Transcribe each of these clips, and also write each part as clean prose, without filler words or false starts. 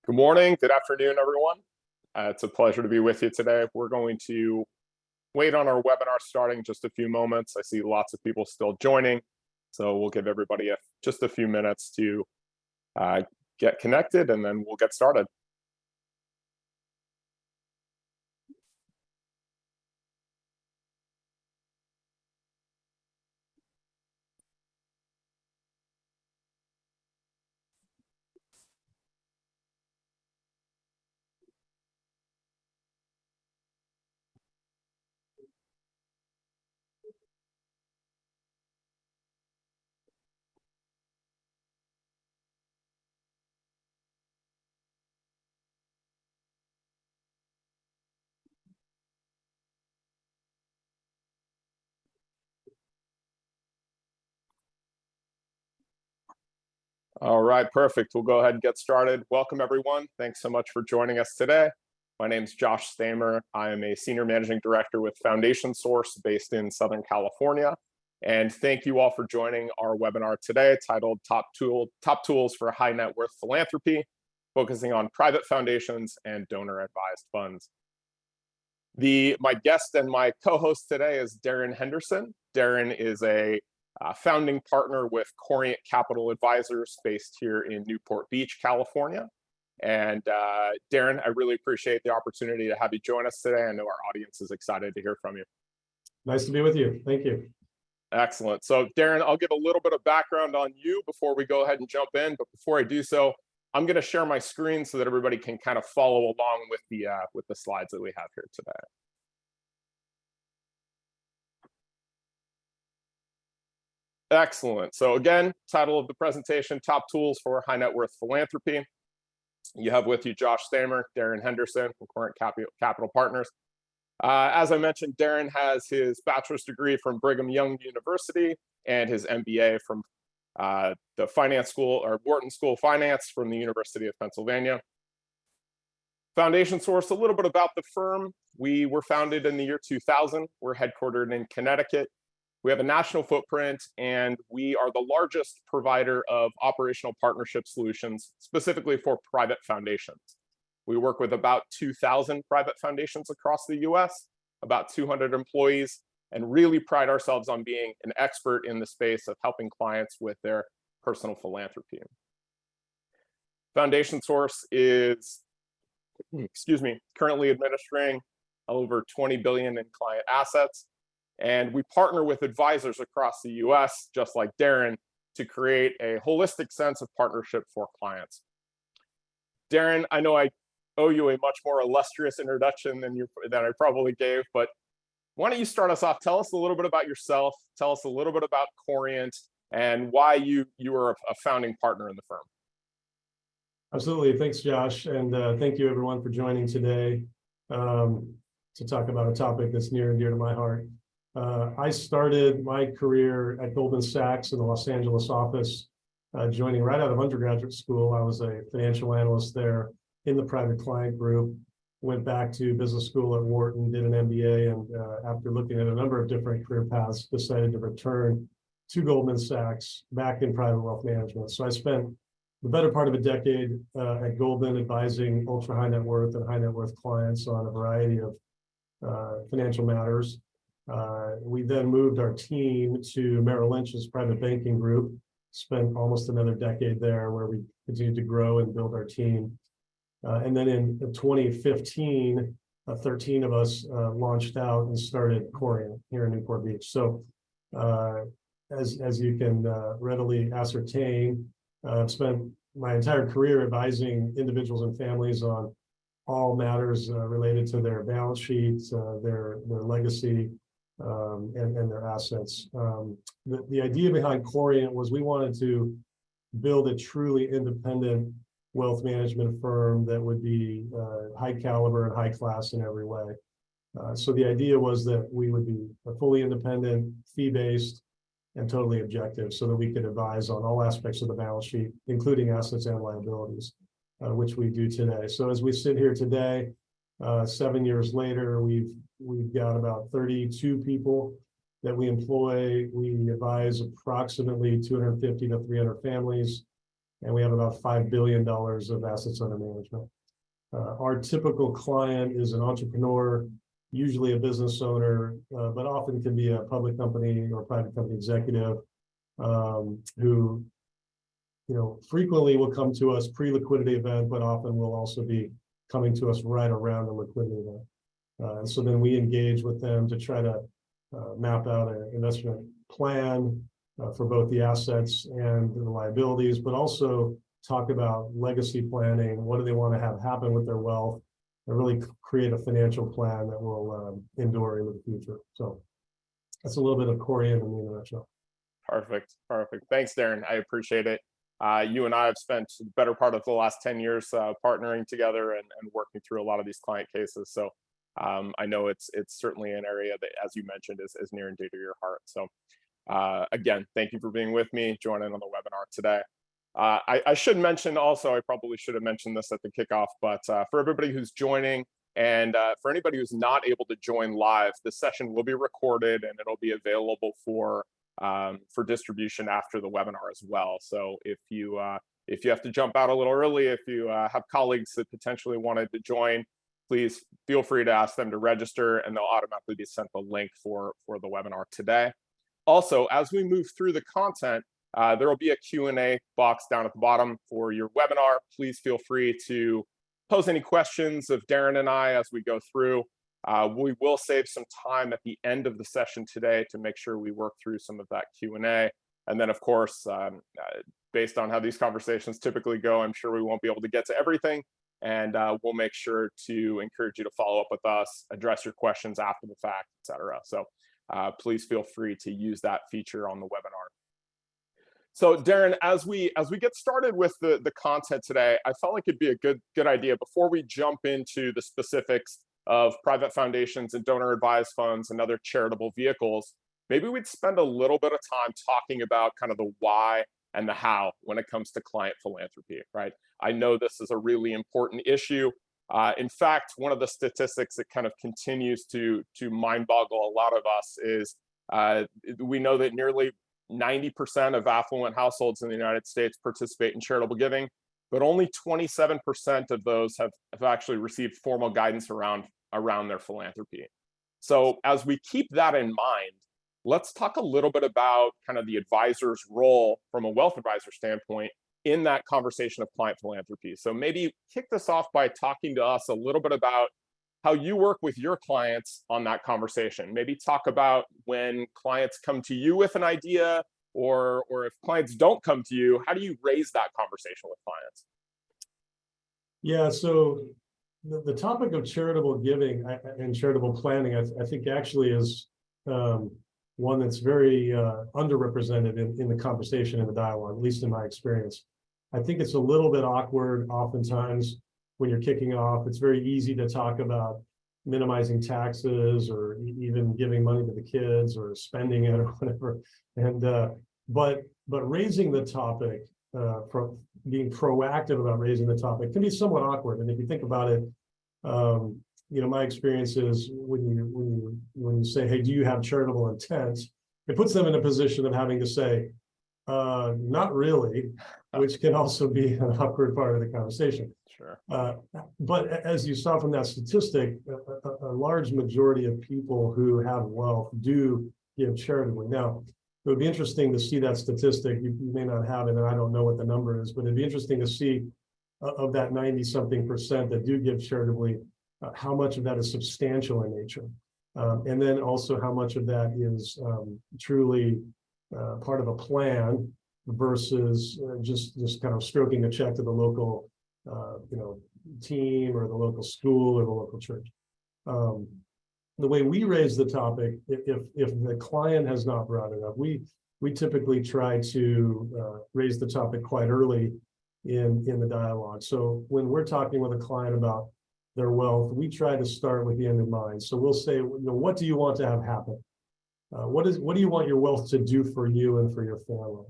Good morning, good afternoon, everyone. It's a pleasure to be with you today. We're going to wait on our webinar starting just a few moments. I see lots of people still joining, so we'll give everybody just a few minutes to get connected, and then we'll get started. All right, perfect. We'll go ahead and get started. Welcome, everyone. Thanks so much for joining us today. My name is Josh Stamer. I am a Senior Managing Director with Foundation Source based in Southern California. And thank you all for joining our webinar today titled Top Tools for High Net Worth Philanthropy, focusing on private foundations and donor advised funds. My guest and my co-host today is Darren Henderson. Darren is a founding partner with Corient Capital Advisors based here in Newport Beach, California. And Darren, I really appreciate the opportunity to have you join us today. I know our audience is excited to hear from you. Nice to be with you. Thank you. Excellent. So Darren, I'll give a little bit of background on you before we go ahead and jump in. But before I do so, I'm going to share my screen so that everybody can kind of follow along with the slides that we have here today. Excellent. So again, title of the presentation, Top Tools for High Net Worth Philanthropy. You have with you Josh Stamer, Darren Henderson from Corient Capital Partners. As I mentioned, Darren has his bachelor's degree from Brigham Young University and his MBA from the finance school, or Wharton School of Finance from the University of Pennsylvania. Foundation Source, a little bit about the firm. We were founded in the year 2000. We're headquartered in Connecticut. We have a national footprint, and we are the largest provider of operational partnership solutions, specifically for private foundations. We work with about 2,000 private foundations across the US, about 200 employees, and really pride ourselves on being an expert in the space of helping clients with their personal philanthropy. Foundation Source is, currently administering over 20 billion in client assets. And we partner with advisors across the US, just like Darren, to create a holistic sense of partnership for clients. Darren, I know I owe you a much more illustrious introduction than I probably gave, but why don't you start us off? Tell us a little bit about yourself. Tell us a little bit about Corient and why you were a founding partner in the firm. Absolutely. Thanks, Josh. And thank you, everyone, for joining today to talk about a topic that's near and dear to my heart. I started my career at Goldman Sachs in the Los Angeles office, joining right out of undergraduate school. I was a financial analyst there in the private client group. Went back to business school at Wharton, did an MBA, and after looking at a number of different career paths, decided to return to Goldman Sachs back in private wealth management. So I spent the better part of a decade at Goldman advising ultra high net worth and high net worth clients on a variety of financial matters. We then moved our team to Merrill Lynch's private banking group, spent almost another decade there where we continued to grow and build our team. And then in 2015, 13 of us launched out and started Corient here in Newport Beach. So as you can readily ascertain, I've spent my entire career advising individuals and families on all matters related to their balance sheets, their legacy, and their assets. The idea behind Corient was we wanted to build a truly independent wealth management firm that would be high caliber and high class in every way. So the idea was that we would be a fully independent, fee-based, and totally objective so that we could advise on all aspects of the balance sheet, including assets and liabilities, which we do today. So as we sit here today, 7 years later, we've got about 32 people that we employ. We advise approximately 250 to 300 families. and we have about $5 billion of assets under management. Our typical client is an entrepreneur, usually a business owner, but often can be a public company or private company executive who, frequently will come to us pre-liquidity event, but often will also be coming to us right around the liquidity event. And so then we engage with them to try to map out an investment plan for both the assets and the liabilities, but also talk about legacy planning. What do they want to have happen with their wealth, and really create a financial plan that will endure into the future. So that's a little bit of Corian in the nutshell. Perfect. Thanks, Darren. I appreciate it. You and I have spent the better part of the last 10 years partnering together and working through a lot of these client cases. So I know it's certainly an area that, as you mentioned, is near and dear to your heart. So again, thank you for being with me, joining on the webinar today. I should mention also, I probably should have mentioned this at the kickoff, but for everybody who's joining and for anybody who's not able to join live, this session will be recorded and it'll be available for distribution after the webinar as well. So if you have to jump out a little early, if you have colleagues that potentially wanted to join, please feel free to ask them to register and they'll automatically be sent the link for the webinar today. Also, as we move through the content, there will be a Q&A box down at the bottom for your webinar. Please feel free to pose any questions of Darren and I as we go through. We will save some time at the end of the session today to make sure we work through some of that Q&A. And then, of course, based on how these conversations typically go, I'm sure we won't be able to get to everything. And we'll make sure to encourage you to follow up with us, address your questions after the fact, etc. So please feel free to use that feature on the webinar. So Darren, as we get started with the content today, I felt like it'd be a good idea before we jump into the specifics of private foundations and donor advised funds and other charitable vehicles, maybe we'd spend a little bit of time talking about kind of the why and the how when it comes to client philanthropy, right? I know this is a really important issue. In fact, one of the statistics that kind of continues to mind boggle a lot of us is we know that nearly 90% of affluent households in the United States participate in charitable giving, but only 27% of those have actually received formal guidance around their philanthropy. So as we keep that in mind, let's talk a little bit about kind of the advisor's role from a wealth advisor standpoint in that conversation of client philanthropy. So maybe kick this off by talking to us a little bit about how you work with your clients on that conversation. Maybe talk about when clients come to you with an idea, or if clients don't come to you, how do you raise that conversation with clients? Yeah, so the topic of charitable giving and charitable planning, I think actually is one that's very underrepresented in the conversation and the dialogue, at least in my experience. I think it's a little bit awkward oftentimes when you're kicking off. It's very easy to talk about minimizing taxes or even giving money to the kids or spending it or whatever. And but raising the topic, being proactive about raising the topic can be somewhat awkward. And if you think about it, my experience is when you say, hey, do you have charitable intent? It puts them in a position of having to say, not really, which can also be an awkward part of the conversation. Sure. But as you saw from that statistic, a large majority of people who have wealth do give charitably. Now, it would be interesting to see that statistic. You may not have it, and I don't know what the number is, but it'd be interesting to see of that 90-something% that do give charitably, how much of that is substantial in nature. And then also how much of that is truly part of a plan versus just kind of stroking a check to the local team or the local school or the local church. The way we raise the topic, if the client has not brought it up, we typically try to raise the topic quite early in the dialogue. So when we're talking with a client about their wealth, we try to start with the end in mind. So we'll say, what do you want to have happen? What do you want your wealth to do for you and for your family?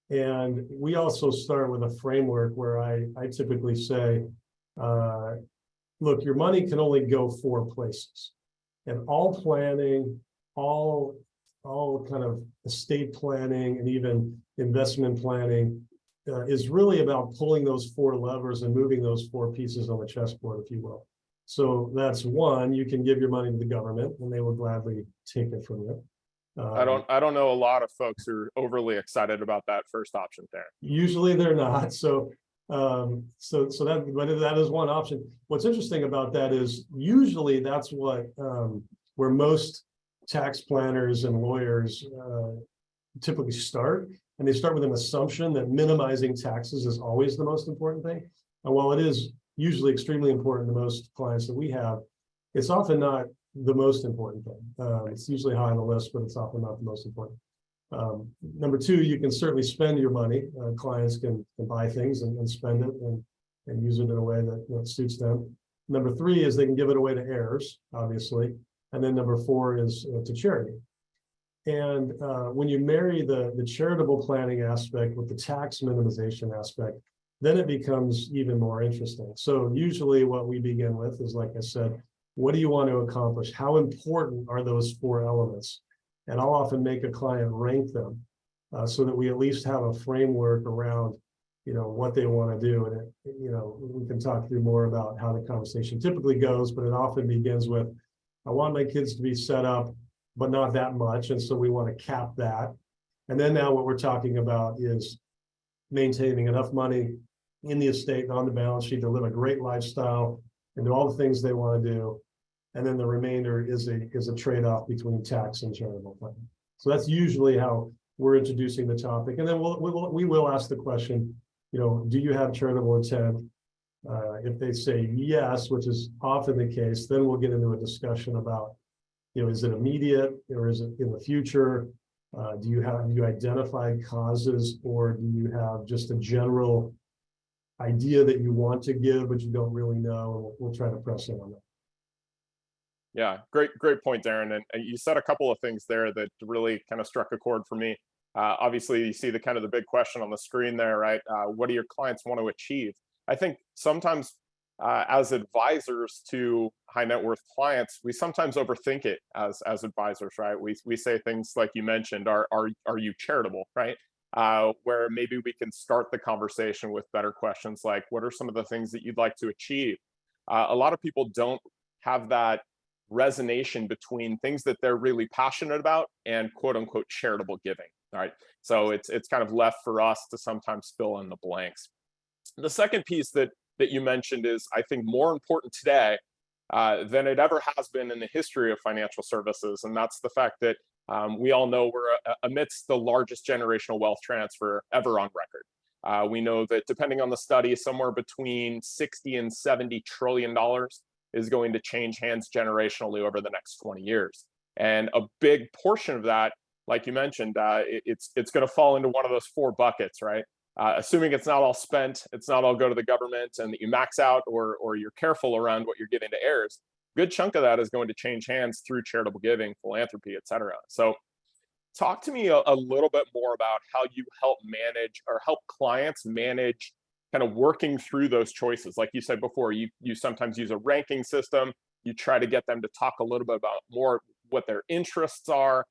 And we also start with a framework where I typically say, look, your money can only go 4 places. And all planning, all kind of estate planning and even investment planning is really about pulling those four levers and moving those four pieces on the chessboard, if you will. So that's one, you can give your money to the government and they will gladly take it from you. I don't know a lot of folks who are overly excited about that first option there. Usually they're not. So that is one option. What's interesting about that is usually that's what where most tax planners and lawyers typically start, and they start with an assumption that minimizing taxes is always the most important thing. And while it is usually extremely important to most clients that we have, it's often not the most important thing. It's usually high on the list, but it's often not the most important. Number two, you can certainly spend your money. Clients can buy things and spend it and use it in a way that suits them. Number three is they can give it away to heirs, obviously. And then number four is to charity. And when you marry the charitable planning aspect with the tax minimization aspect, then it becomes even more interesting. So usually what we begin with is, like I said, what do you want to accomplish? How important are those four elements? And I'll often make a client rank them so that we at least have a framework around, what they want to do. And, we can talk through more about how the conversation typically goes, but it often begins with, I want my kids to be set up, but not that much. And so we want to cap that. And then now what we're talking about is maintaining enough money in the estate and on the balance sheet to live a great lifestyle and do all the things they want to do. And then the remainder is a trade-off between tax and charitable planning. So that's usually how we're introducing the topic. And then we will ask the question, do you have charitable intent? If they say yes, which is often the case, then we'll get into a discussion about, is it immediate or is it in the future? Do you identified causes, or do you have just a general idea that you want to give, but you don't really know? And we'll try to press in on that. Yeah, great point, Darren. And you said a couple of things there that really kind of struck a chord for me. Obviously, you see the kind of the big question on the screen there, right? What do your clients want to achieve? I think sometimes as advisors to high net worth clients, we sometimes overthink it as advisors, right? We say things like you mentioned, are you charitable, right? Where maybe we can start the conversation with better questions like, what are some of the things that you'd like to achieve? A lot of people don't have that resonation between things that they're really passionate about and quote unquote charitable giving. All right. So it's kind of left for us to sometimes fill in the blanks. The second piece that you mentioned is, I think, more important today than it ever has been in the history of financial services. And that's the fact that we all know we're amidst the largest generational wealth transfer ever on record. We know that depending on the study, somewhere between 60 and 70 trillion dollars is going to change hands generationally over the next 20 years. And a big portion of that, like you mentioned, it's going to fall into one of those four buckets, right? Assuming it's not all spent, it's not all go to the government, and that you max out or you're careful around what you're giving to heirs. Good chunk of that is going to change hands through charitable giving, philanthropy, et cetera. So talk to me a little bit more about how you help manage or help clients manage kind of working through those choices. Like you said before, you sometimes use a ranking system. You try to get them to talk a little bit about more what their interests are.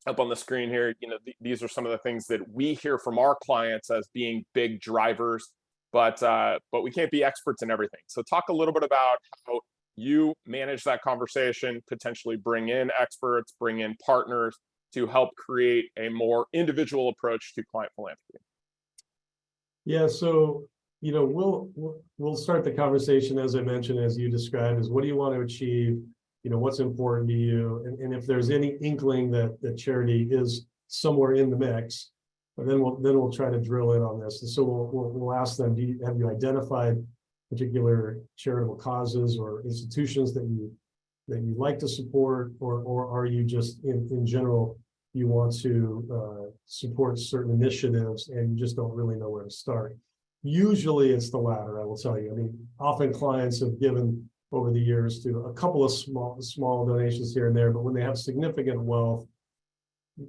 Up on the screen here, these are some of the things that we hear from our clients as being big drivers, but we can't be experts in everything. So talk a little bit about how you manage that conversation, potentially bring in experts, bring in partners to help create a more individual approach to client philanthropy. Yeah, so we'll start the conversation, as I mentioned, as you described, is what do you want to achieve? What's important to you? And if there's any inkling that charity is somewhere in the mix, then we'll try to drill in on this. And so we'll ask them, have you identified particular charitable causes or institutions that you like to support, or are you just in general, you want to support certain initiatives and you just don't really know where to start? Usually it's the latter, I will tell you. I mean, often clients have given over the years to a couple of small donations here and there, but when they have significant wealth,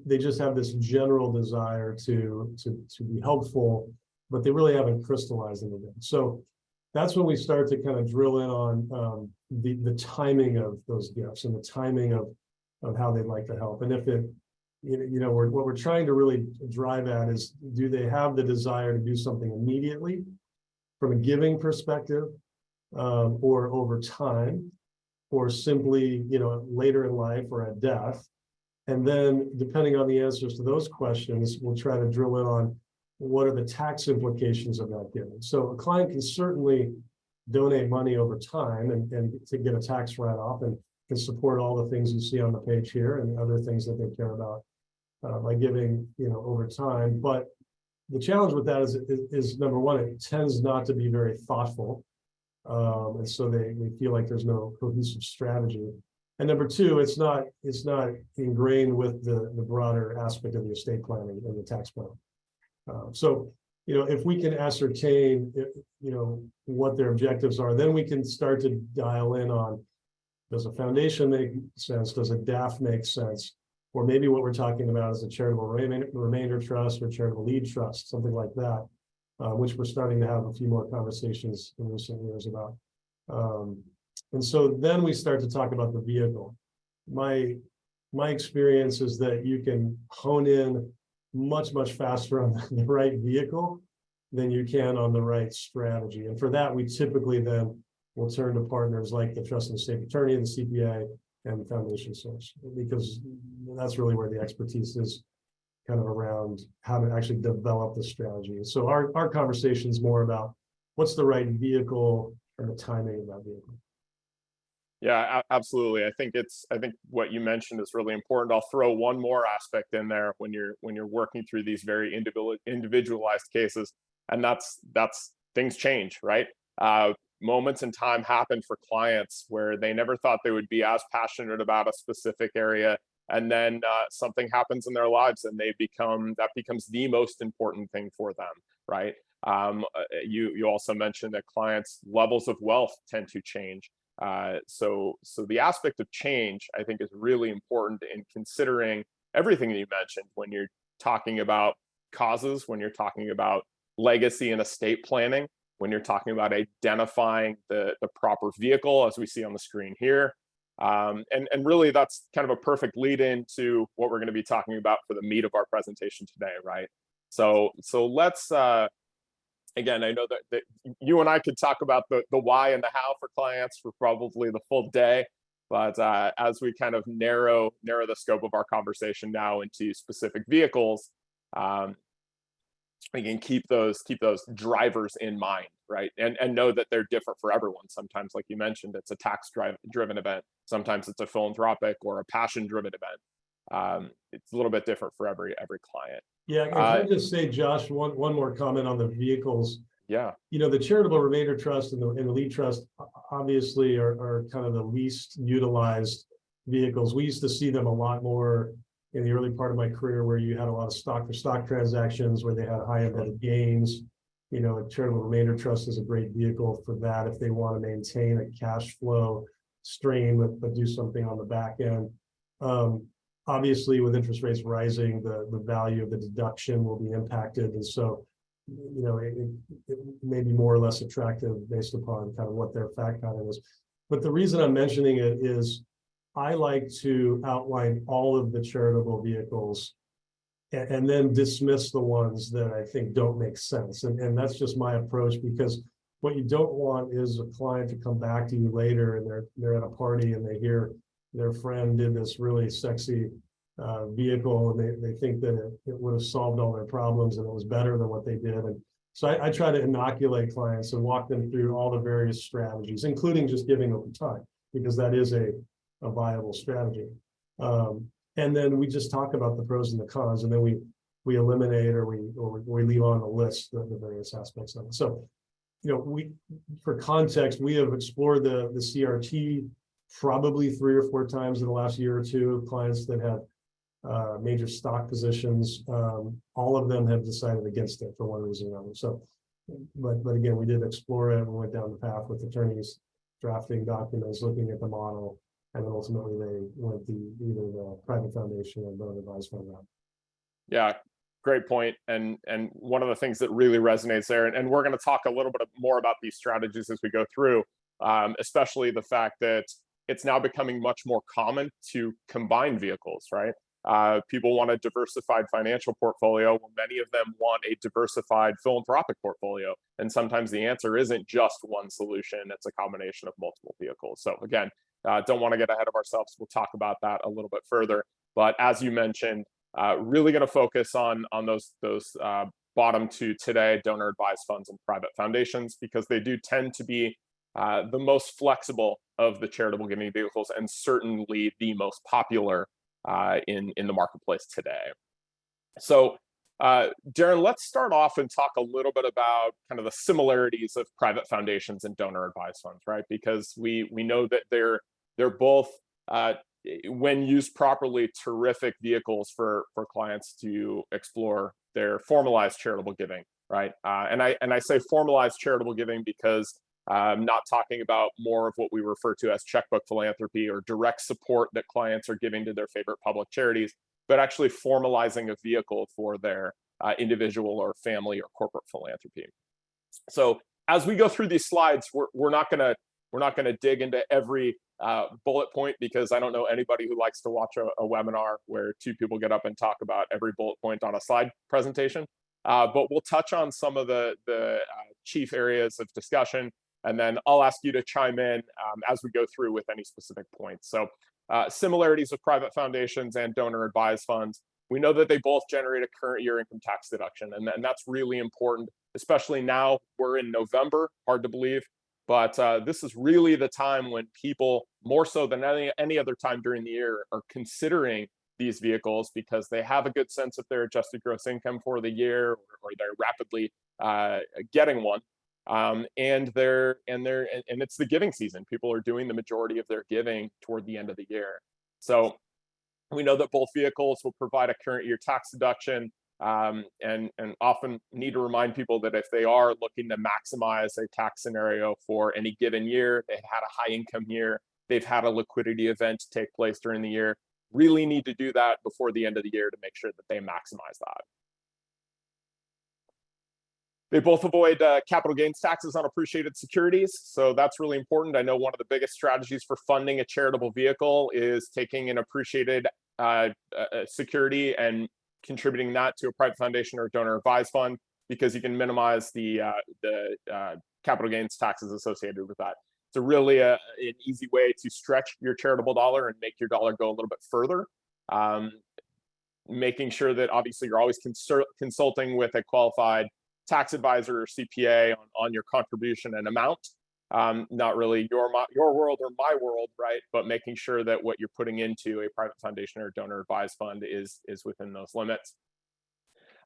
they just have this general desire to be helpful, but they really haven't crystallized anything. So that's when we start to kind of drill in on the timing of those gifts and the timing of how they'd like to help. And if what we're trying to really drive at is, do they have the desire to do something immediately from a giving perspective, or over time, or simply, later in life or at death? And then depending on the answers to those questions, we'll try to drill in on what are the tax implications of that giving. So a client can certainly donate money over time and to get a tax write-off, and can support all the things you see on the page here and other things that they care about by giving, over time. But the challenge with that is number one, it tends not to be very thoughtful. And so they feel like there's no cohesive strategy. And number two, it's not ingrained with the broader aspect of the estate planning and the tax plan. So, if we can ascertain, what their objectives are, then we can start to dial in on, does a foundation make sense? Does a DAF make sense? Or maybe what we're talking about is a charitable remainder trust or charitable lead trust, something like that, which we're starting to have a few more conversations in recent years about. And so then we start to talk about the vehicle. My experience is that you can hone in much faster on the right vehicle than you can on the right strategy. And for that, we typically then will turn to partners like the trust and estate attorney and the CPA and the foundation source, because that's really where the expertise is, kind of around how to actually develop the strategy. So our conversation is more about what's the right vehicle and the timing of that vehicle. Yeah, absolutely. I think what you mentioned is really important. I'll throw one more aspect in there when you're working through these very individualized cases, and that's things change, right? Moments in time happen for clients where they never thought they would be as passionate about a specific area, and then something happens in their lives, and that becomes the most important thing for them, right? You also mentioned that clients' levels of wealth tend to change. So the aspect of change, I think, is really important in considering everything that you mentioned when you're talking about causes, when you're talking about legacy and estate planning, when you're talking about identifying the proper vehicle, as we see on the screen here. And really, that's kind of a perfect lead into what we're going to be talking about for the meat of our presentation today, right? So let's, again, I know that you and I could talk about the why and the how for clients for probably the full day, but as we kind of narrow the scope of our conversation now into specific vehicles, we can keep those drivers in mind, right? And know that they're different for everyone. Sometimes, like you mentioned, it's a tax driven event. Sometimes it's a philanthropic or a passion driven event. It's a little bit different for every client. Yeah, can I just say, Josh, one more comment on the vehicles? Yeah. The charitable remainder trust and the lead trust obviously are kind of the least utilized vehicles. We used to see them a lot more in the early part of my career, where you had a lot of stock for stock transactions where they had high embedded gains. A charitable remainder trust is a great vehicle for that if they want to maintain a cash flow stream, but do something on the back end. Obviously, with interest rates rising, the value of the deduction will be impacted. And so, it may be more or less attractive based upon kind of what their fact pattern is. But the reason I'm mentioning it is I like to outline all of the charitable vehicles and then dismiss the ones that I think don't make sense. And that's just my approach, because what you don't want is a client to come back to you later and they're at a party and they hear their friend did this really sexy vehicle, and they think that it would have solved all their problems and it was better than what they did. And so I try to inoculate clients and walk them through all the various strategies, including just giving over time, because that is a viable strategy. And then we just talk about the pros and the cons, and then we eliminate or we leave on the list the various aspects of it. So, for context, we have explored the CRT probably 3 or 4 times in the last year or two of clients that have major stock positions. All of them have decided against it for one reason or another. So, but again, we did explore it and went down the path with attorneys, drafting documents, looking at the model, and then ultimately they went either the private foundation or loan advised fund route. Yeah, great point. And one of the things that really resonates there, and we're going to talk a little bit more about these strategies as we go through, especially the fact that it's now becoming much more common to combine vehicles, right? People want a diversified financial portfolio. Well, many of them want a diversified philanthropic portfolio. And sometimes the answer isn't just one solution, it's a combination of multiple vehicles. So again, don't want to get ahead of ourselves. We'll talk about that a little bit further. But as you mentioned, really going to focus on those bottom two today, donor advised funds and private foundations, because they do tend to be the most flexible of the charitable giving vehicles, and certainly the most popular in the marketplace today. So Darren, let's start off and talk a little bit about kind of the similarities of private foundations and donor advised funds, right? Because we know that they're both, when used properly, terrific vehicles for clients to explore their formalized charitable giving, right? And I say formalized charitable giving because I'm not talking about more of what we refer to as checkbook philanthropy or direct support that clients are giving to their favorite public charities, but actually formalizing a vehicle for their individual or family or corporate philanthropy. So as we go through these slides, we're not gonna dig into every bullet point, because I don't know anybody who likes to watch a webinar where two people get up and talk about every bullet point on a slide presentation. But we'll touch on some of the chief areas of discussion, and then I'll ask you to chime in as we go through with any specific points. So similarities of private foundations and donor advised funds. We know that they both generate a current year income tax deduction, and that's really important, especially now. We're in November, hard to believe, but this is really the time when people, more so than any other time during the year, are considering these vehicles because they have a good sense of their adjusted gross income for the year, or they're rapidly getting one. And it's the giving season. People are doing the majority of their giving toward the end of the year. So we know that both vehicles will provide a current year tax deduction, and often need to remind people that if they are looking to maximize a tax scenario for any given year, they had a high income year, they've had a liquidity event take place during the year, really need to do that before the end of the year to make sure that they maximize that. They both avoid capital gains taxes on appreciated securities. So that's really important. I know one of the biggest strategies for funding a charitable vehicle is taking an appreciated security and contributing that to a private foundation or a donor advised fund, because you can minimize the capital gains taxes associated with that. It's really an easy way to stretch your charitable dollar and make your dollar go a little bit further. Making sure that obviously you're always consulting with a qualified tax advisor or CPA on your contribution and amount. Not really your world or my world, right? But making sure that what you're putting into a private foundation or donor advised fund is within those limits.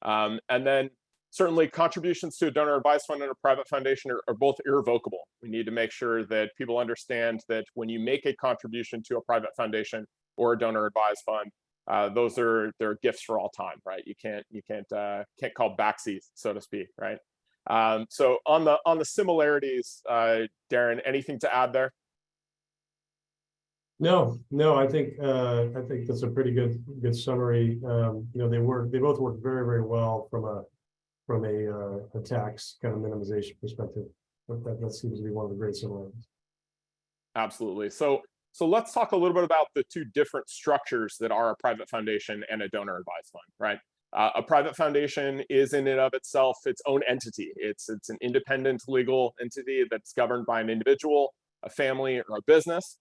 And then certainly contributions to a donor advised fund and a private foundation are both irrevocable. We need to make sure that people understand that when you make a contribution to a private foundation or a donor advised fund, they're gifts for all time, right? You can't call backsies, so to speak, right? So on the similarities, Darren, anything to add there? No, I think that's a pretty good summary. They both work very, very well from a tax kind of minimization perspective. That seems to be one of the great similarities. Absolutely. So let's talk a little bit about the two different structures that are a private foundation and a donor advised fund, right? A private foundation is in and of itself its own entity. It's an independent legal entity that's governed by an individual, a family, or a business.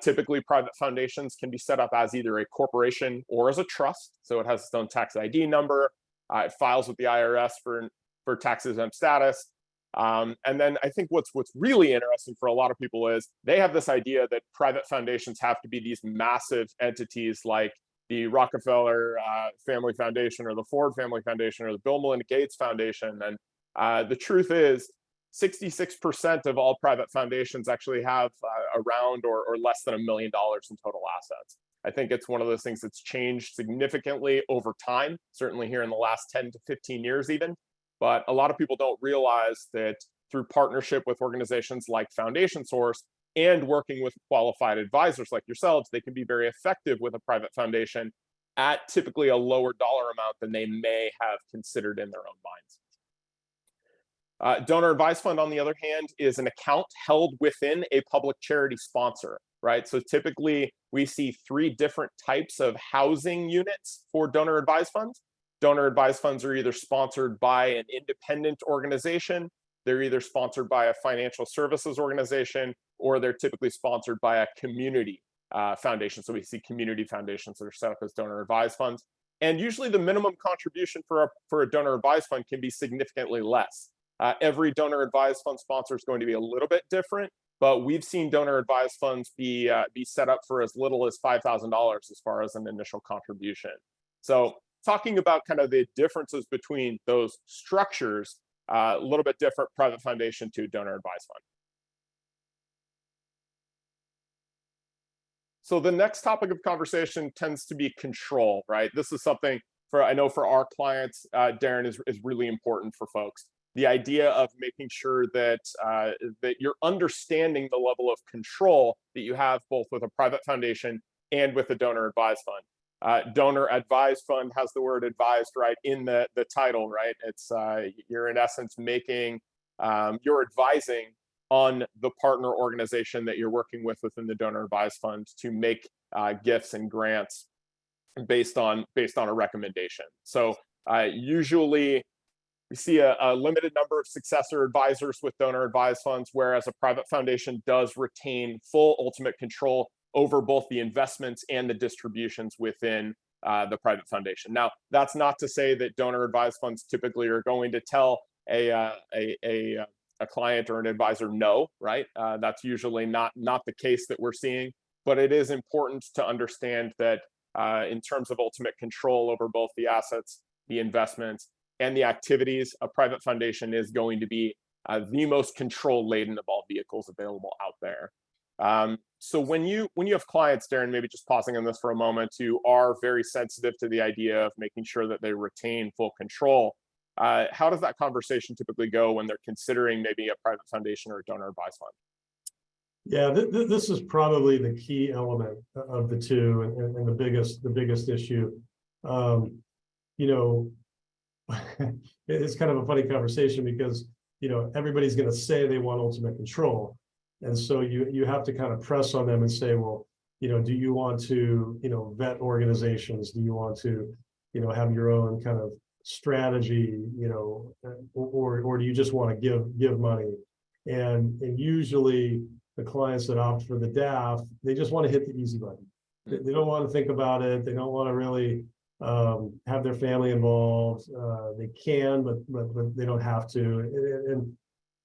Typically, private foundations can be set up as either a corporation or as a trust. So it has its own tax ID number. It files with the IRS for tax exempt status. And then I think what's really interesting for a lot of people is they have this idea that private foundations have to be these massive entities like the Rockefeller Family Foundation or the Ford Family Foundation or the Bill and Melinda Gates Foundation. And the truth is 66% of all private foundations actually have around or less than $1 million in total assets. I think it's one of those things that's changed significantly over time, certainly here in the last 10 to 15 years even. But a lot of people don't realize that through partnership with organizations like Foundation Source and working with qualified advisors like yourselves, they can be very effective with a private foundation at typically a lower dollar amount than they may have considered in their own minds. Donor advised fund, on the other hand, is an account held within a public charity sponsor. right? So typically we see three different types of housing units for donor advised funds. Donor advised funds are either sponsored by an independent organization, they're either sponsored by a financial services organization, or they're typically sponsored by a community foundation. So we see community foundations that are set up as donor advised funds. And usually the minimum contribution for a donor advised fund can be significantly less. Every donor advised fund sponsor is going to be a little bit different, but we've seen donor advised funds be set up for as little as $5,000 as far as an initial contribution. So talking about kind of the differences between those structures, a little bit different private foundation to donor advised fund. So the next topic of conversation tends to be control, right? This is something I know for our clients, Darren, is really important for folks. The idea of making sure that that you're understanding the level of control that you have both with a private foundation and with a donor advised fund. Donor advised fund has the word advised right in the title, right? It's you're in essence making you're advising on the partner organization that you're working with within the donor advised fund to make gifts and grants based on a recommendation. So usually we see a limited number of successor advisors with donor advised funds, whereas a private foundation does retain full ultimate control over both the investments and the distributions within the private foundation. Now, that's not to say that donor advised funds typically are going to tell a client or an advisor no, right? That's usually not the case that we're seeing, but it is important to understand that in terms of ultimate control over both the assets, the investments, and the activities, a private foundation is going to be the most control laden of all vehicles available out there. So when you have clients, Darren, maybe just pausing on this for a moment, who are very sensitive to the idea of making sure that they retain full control, how does that conversation typically go when they're considering maybe a private foundation or a donor advised fund? Yeah, this is probably the key element of the two, and the biggest issue. You know, it's kind of a funny conversation because everybody's going to say they want ultimate control, and so you have to kind of press on them and say, well, do you want to vet organizations? Do you want to have your own kind of strategy? Or do you just want to give money? And usually the clients that opt for the DAF, they just want to hit the easy button. They don't want to think about it. They don't want to really have their family involved. They can, but they don't have to.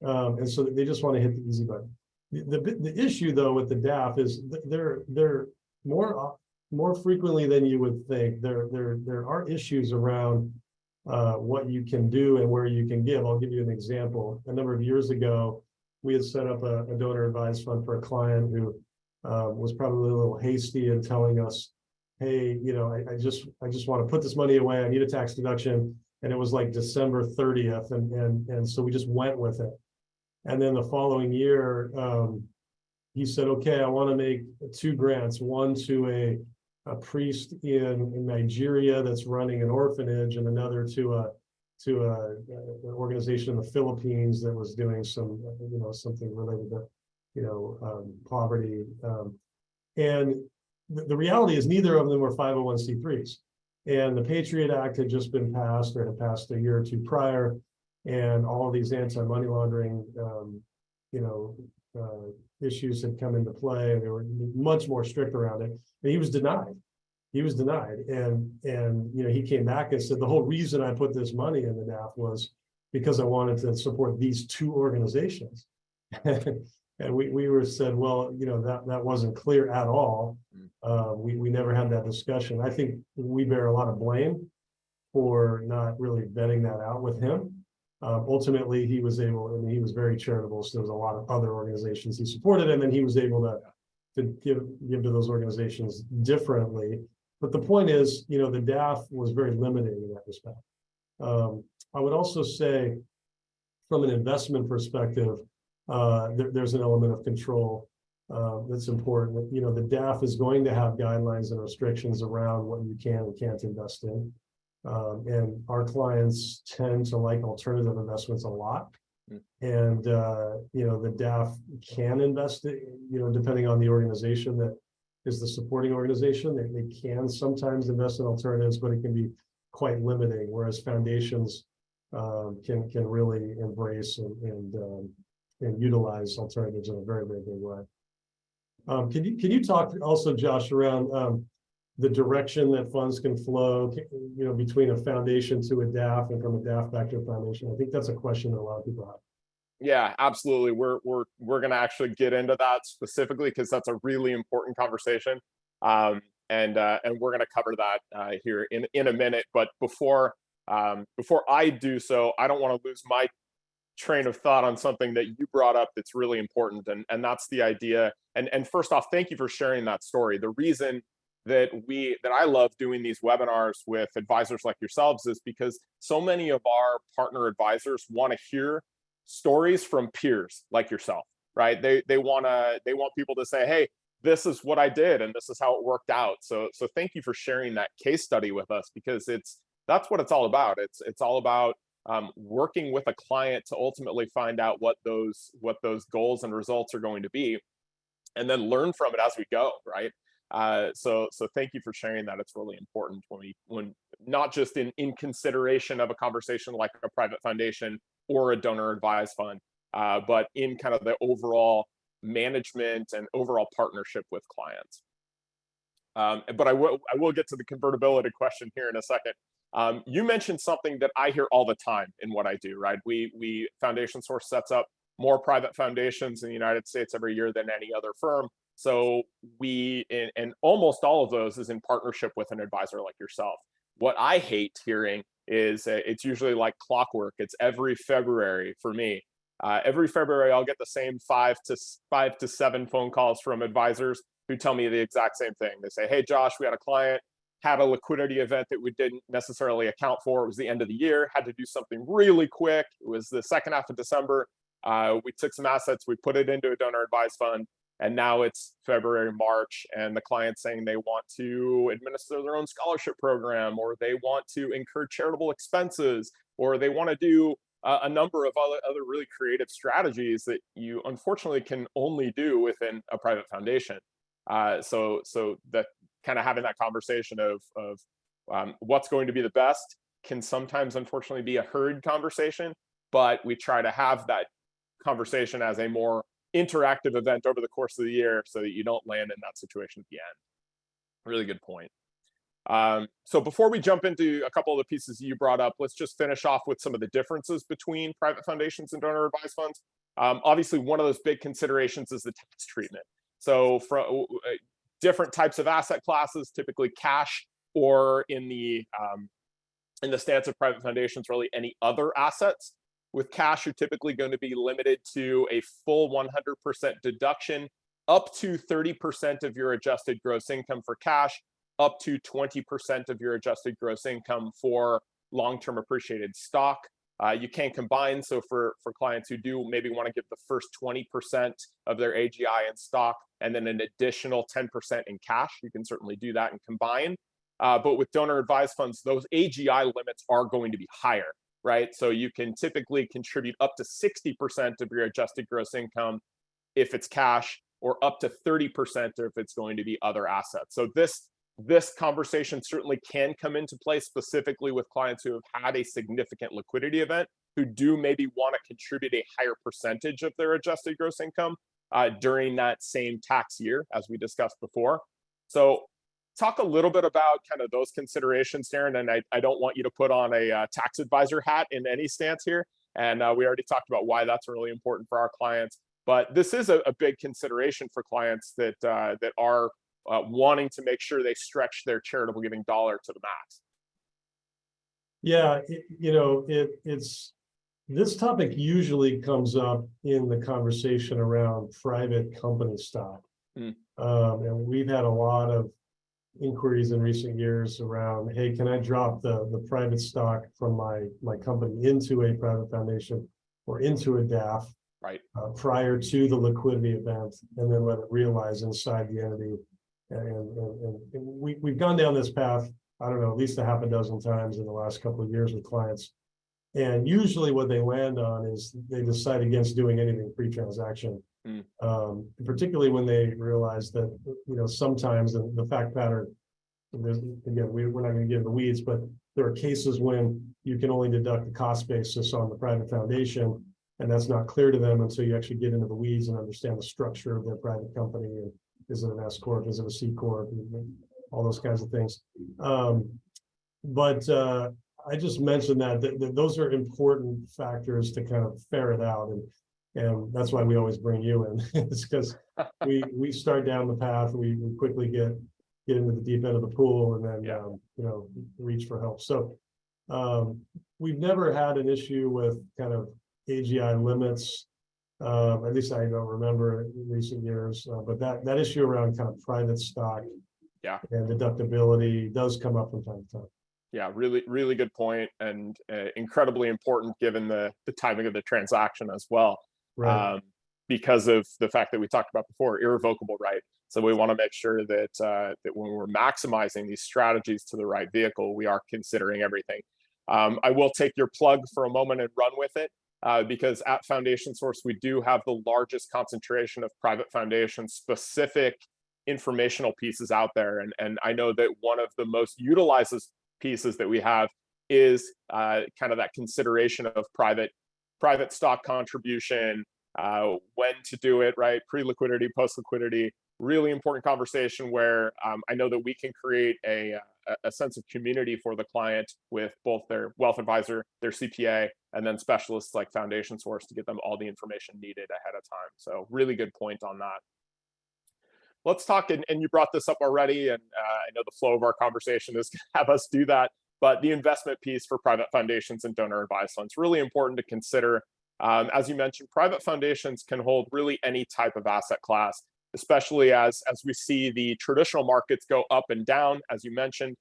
And so they just want to hit the easy button. The issue though with the DAF is they're more frequently than you would think. There are issues around what you can do and where you can give. I'll give you an example. A number of years ago, we had set up a donor advised fund for a client who was probably a little hasty in telling us, hey, I just want to put this money away. I need a tax deduction. And it was like December 30th. And so we just went with it. And then the following year, he said, okay, I want to make 2 grants, one to a priest in Nigeria that's running an orphanage, and another to an organization in the Philippines that was doing some, something related to, poverty. And the reality is neither of them were 501c3s. And the Patriot Act had just been passed, or had passed a year or two prior, and all of these anti-money laundering, issues had come into play, and they were much more strict around it. And he was denied. And he came back and said, the whole reason I put this money in the DAF was because I wanted to support these 2 organizations. And we were said, well, that wasn't clear at all. We never had that discussion. I think we bear a lot of blame for not really vetting that out with him. Ultimately, he was able, he was very charitable, so there was a lot of other organizations he supported, and then he was able to give to those organizations differently. But the point is, the DAF was very limiting in that respect. I would also say, from an investment perspective, there's an element of control that's important. The DAF is going to have guidelines and restrictions around what you can and can't invest in. And our clients tend to like alternative investments a lot. Mm. And, the DAF can invest, depending on the organization that is the supporting organization, they can sometimes invest in alternatives, but it can be quite limiting, whereas foundations can really embrace and utilize alternatives in a very, very big way. Can you talk also, Josh, around the direction that funds can flow, between a foundation to a DAF and from a DAF back to a foundation? I think that's a question that a lot of people have. Yeah, absolutely. We're going to actually get into that specifically because that's a really important conversation, and we're going to cover that here in a minute. But before I do so, I don't want to lose my train of thought on something that you brought up that's really important, and that's the idea. And first off, thank you for sharing that story. The reason that I love doing these webinars with advisors like yourselves is because so many of our partner advisors want to hear stories from peers like yourself, right? They want people to say, hey, this is what I did and this is how it worked out. So thank you for sharing that case study with us, because that's what it's all about. It's all about working with a client to ultimately find out what those goals and results are going to be, and then learn from it as we go, right? So thank you for sharing that. It's really important when not just in consideration of a conversation like a private foundation or a donor advised fund, but in kind of the overall management and overall partnership with clients. But I will get to the convertibility question here in a second. You mentioned something that I hear all the time in what I do, right? We Foundation Source sets up more private foundations in the United States every year than any other firm. So and almost all of those is in partnership with an advisor like yourself. What I hate hearing is it's usually like clockwork. It's every February for me. Every February, I'll get the same 5 to 7 phone calls from advisors who tell me the exact same thing. They say, hey, Josh, we had a client, had a liquidity event that we didn't necessarily account for. It was the end of the year, had to do something really quick. It was the second half of December. We took some assets, we put it into a donor advised fund, and now it's February, March, and the client's saying they want to administer their own scholarship program, or they want to incur charitable expenses, or they want to do a number of other really creative strategies that you unfortunately can only do within a private foundation. So that kind of having that conversation of what's going to be the best can sometimes unfortunately be a hurried conversation, but we try to have that conversation as a more interactive event over the course of the year so that you don't land in that situation at the end. Really good point. So before we jump into a couple of the pieces you brought up, let's just finish off with some of the differences between private foundations and donor advised funds. Obviously, one of those big considerations is the tax treatment. So for different types of asset classes, typically cash, or in the stance of private foundations, really any other assets. With cash, you're typically going to be limited to a full 100% deduction, up to 30% of your adjusted gross income for cash, up to 20% of your adjusted gross income for long-term appreciated stock. You can combine, so for clients who do maybe want to give the first 20% of their AGI in stock and then an additional 10% in cash, you can certainly do that and combine. But with donor advised funds, those AGI limits are going to be higher, right? So you can typically contribute up to 60% of your adjusted gross income if it's cash, or up to 30% if it's going to be other assets. So this conversation certainly can come into play specifically with clients who have had a significant liquidity event, who do maybe want to contribute a higher percentage of their adjusted gross income during that same tax year, as we discussed before. So talk a little bit about kind of those considerations, Darren, and I don't want you to put on a tax advisor hat in any stance here. And we already talked about why that's really important for our clients. But this is a big consideration for clients that are wanting to make sure they stretch their charitable giving dollar to the max. Yeah, it's this topic usually comes up in the conversation around private company stock. And we've had a lot of inquiries in recent years around, hey, can I drop the private stock from my company into a private foundation or into a DAF, right, prior to the liquidity event, and then let it realize inside the entity. And we've gone down this path, I don't know, at least a half a dozen times in the last couple of years with clients. And usually what they land on is they decide against doing anything pre-transaction. Particularly when they realize that, sometimes the fact pattern, again, we're not going to get in the weeds, but there are cases when you can only deduct the cost basis on the private foundation, and that's not clear to them until you actually get into the weeds and understand the structure of their private company. And is it an S corp? Is it a C corp? All those kinds of things. But I just mentioned that those are important factors to kind of ferret out, and that's why we always bring you in. It's because we start down the path, we quickly get into the deep end of the pool, and then reach for help. So we've never had an issue with kind of AGI limits. At least I don't remember in recent years, but that issue around kind of private stock and deductibility does come up from time to time. Yeah, really, really good point, and incredibly important given the timing of the transaction as well. Right. Because of the fact that we talked about before, irrevocable right. So we want to make sure that that when we're maximizing these strategies to the right vehicle, we are considering everything. I will take your plug for a moment and run with it, because at Foundation Source, we do have the largest concentration of private foundation specific informational pieces out there. And I know that one of the most utilized pieces that we have is kind of that consideration of private stock contribution, when to do it, right? Pre-liquidity, post-liquidity, really important conversation where I know that we can create a sense of community for the client with both their wealth advisor, their CPA, and then specialists like Foundation Source to get them all the information needed ahead of time. So really good point on that. Let's talk, and you brought this up already, and I know the flow of our conversation is going to have us do that, but the investment piece for private foundations and donor advised funds, really important to consider. As you mentioned, private foundations can hold really any type of asset class, especially as we see the traditional markets go up and down. As you mentioned,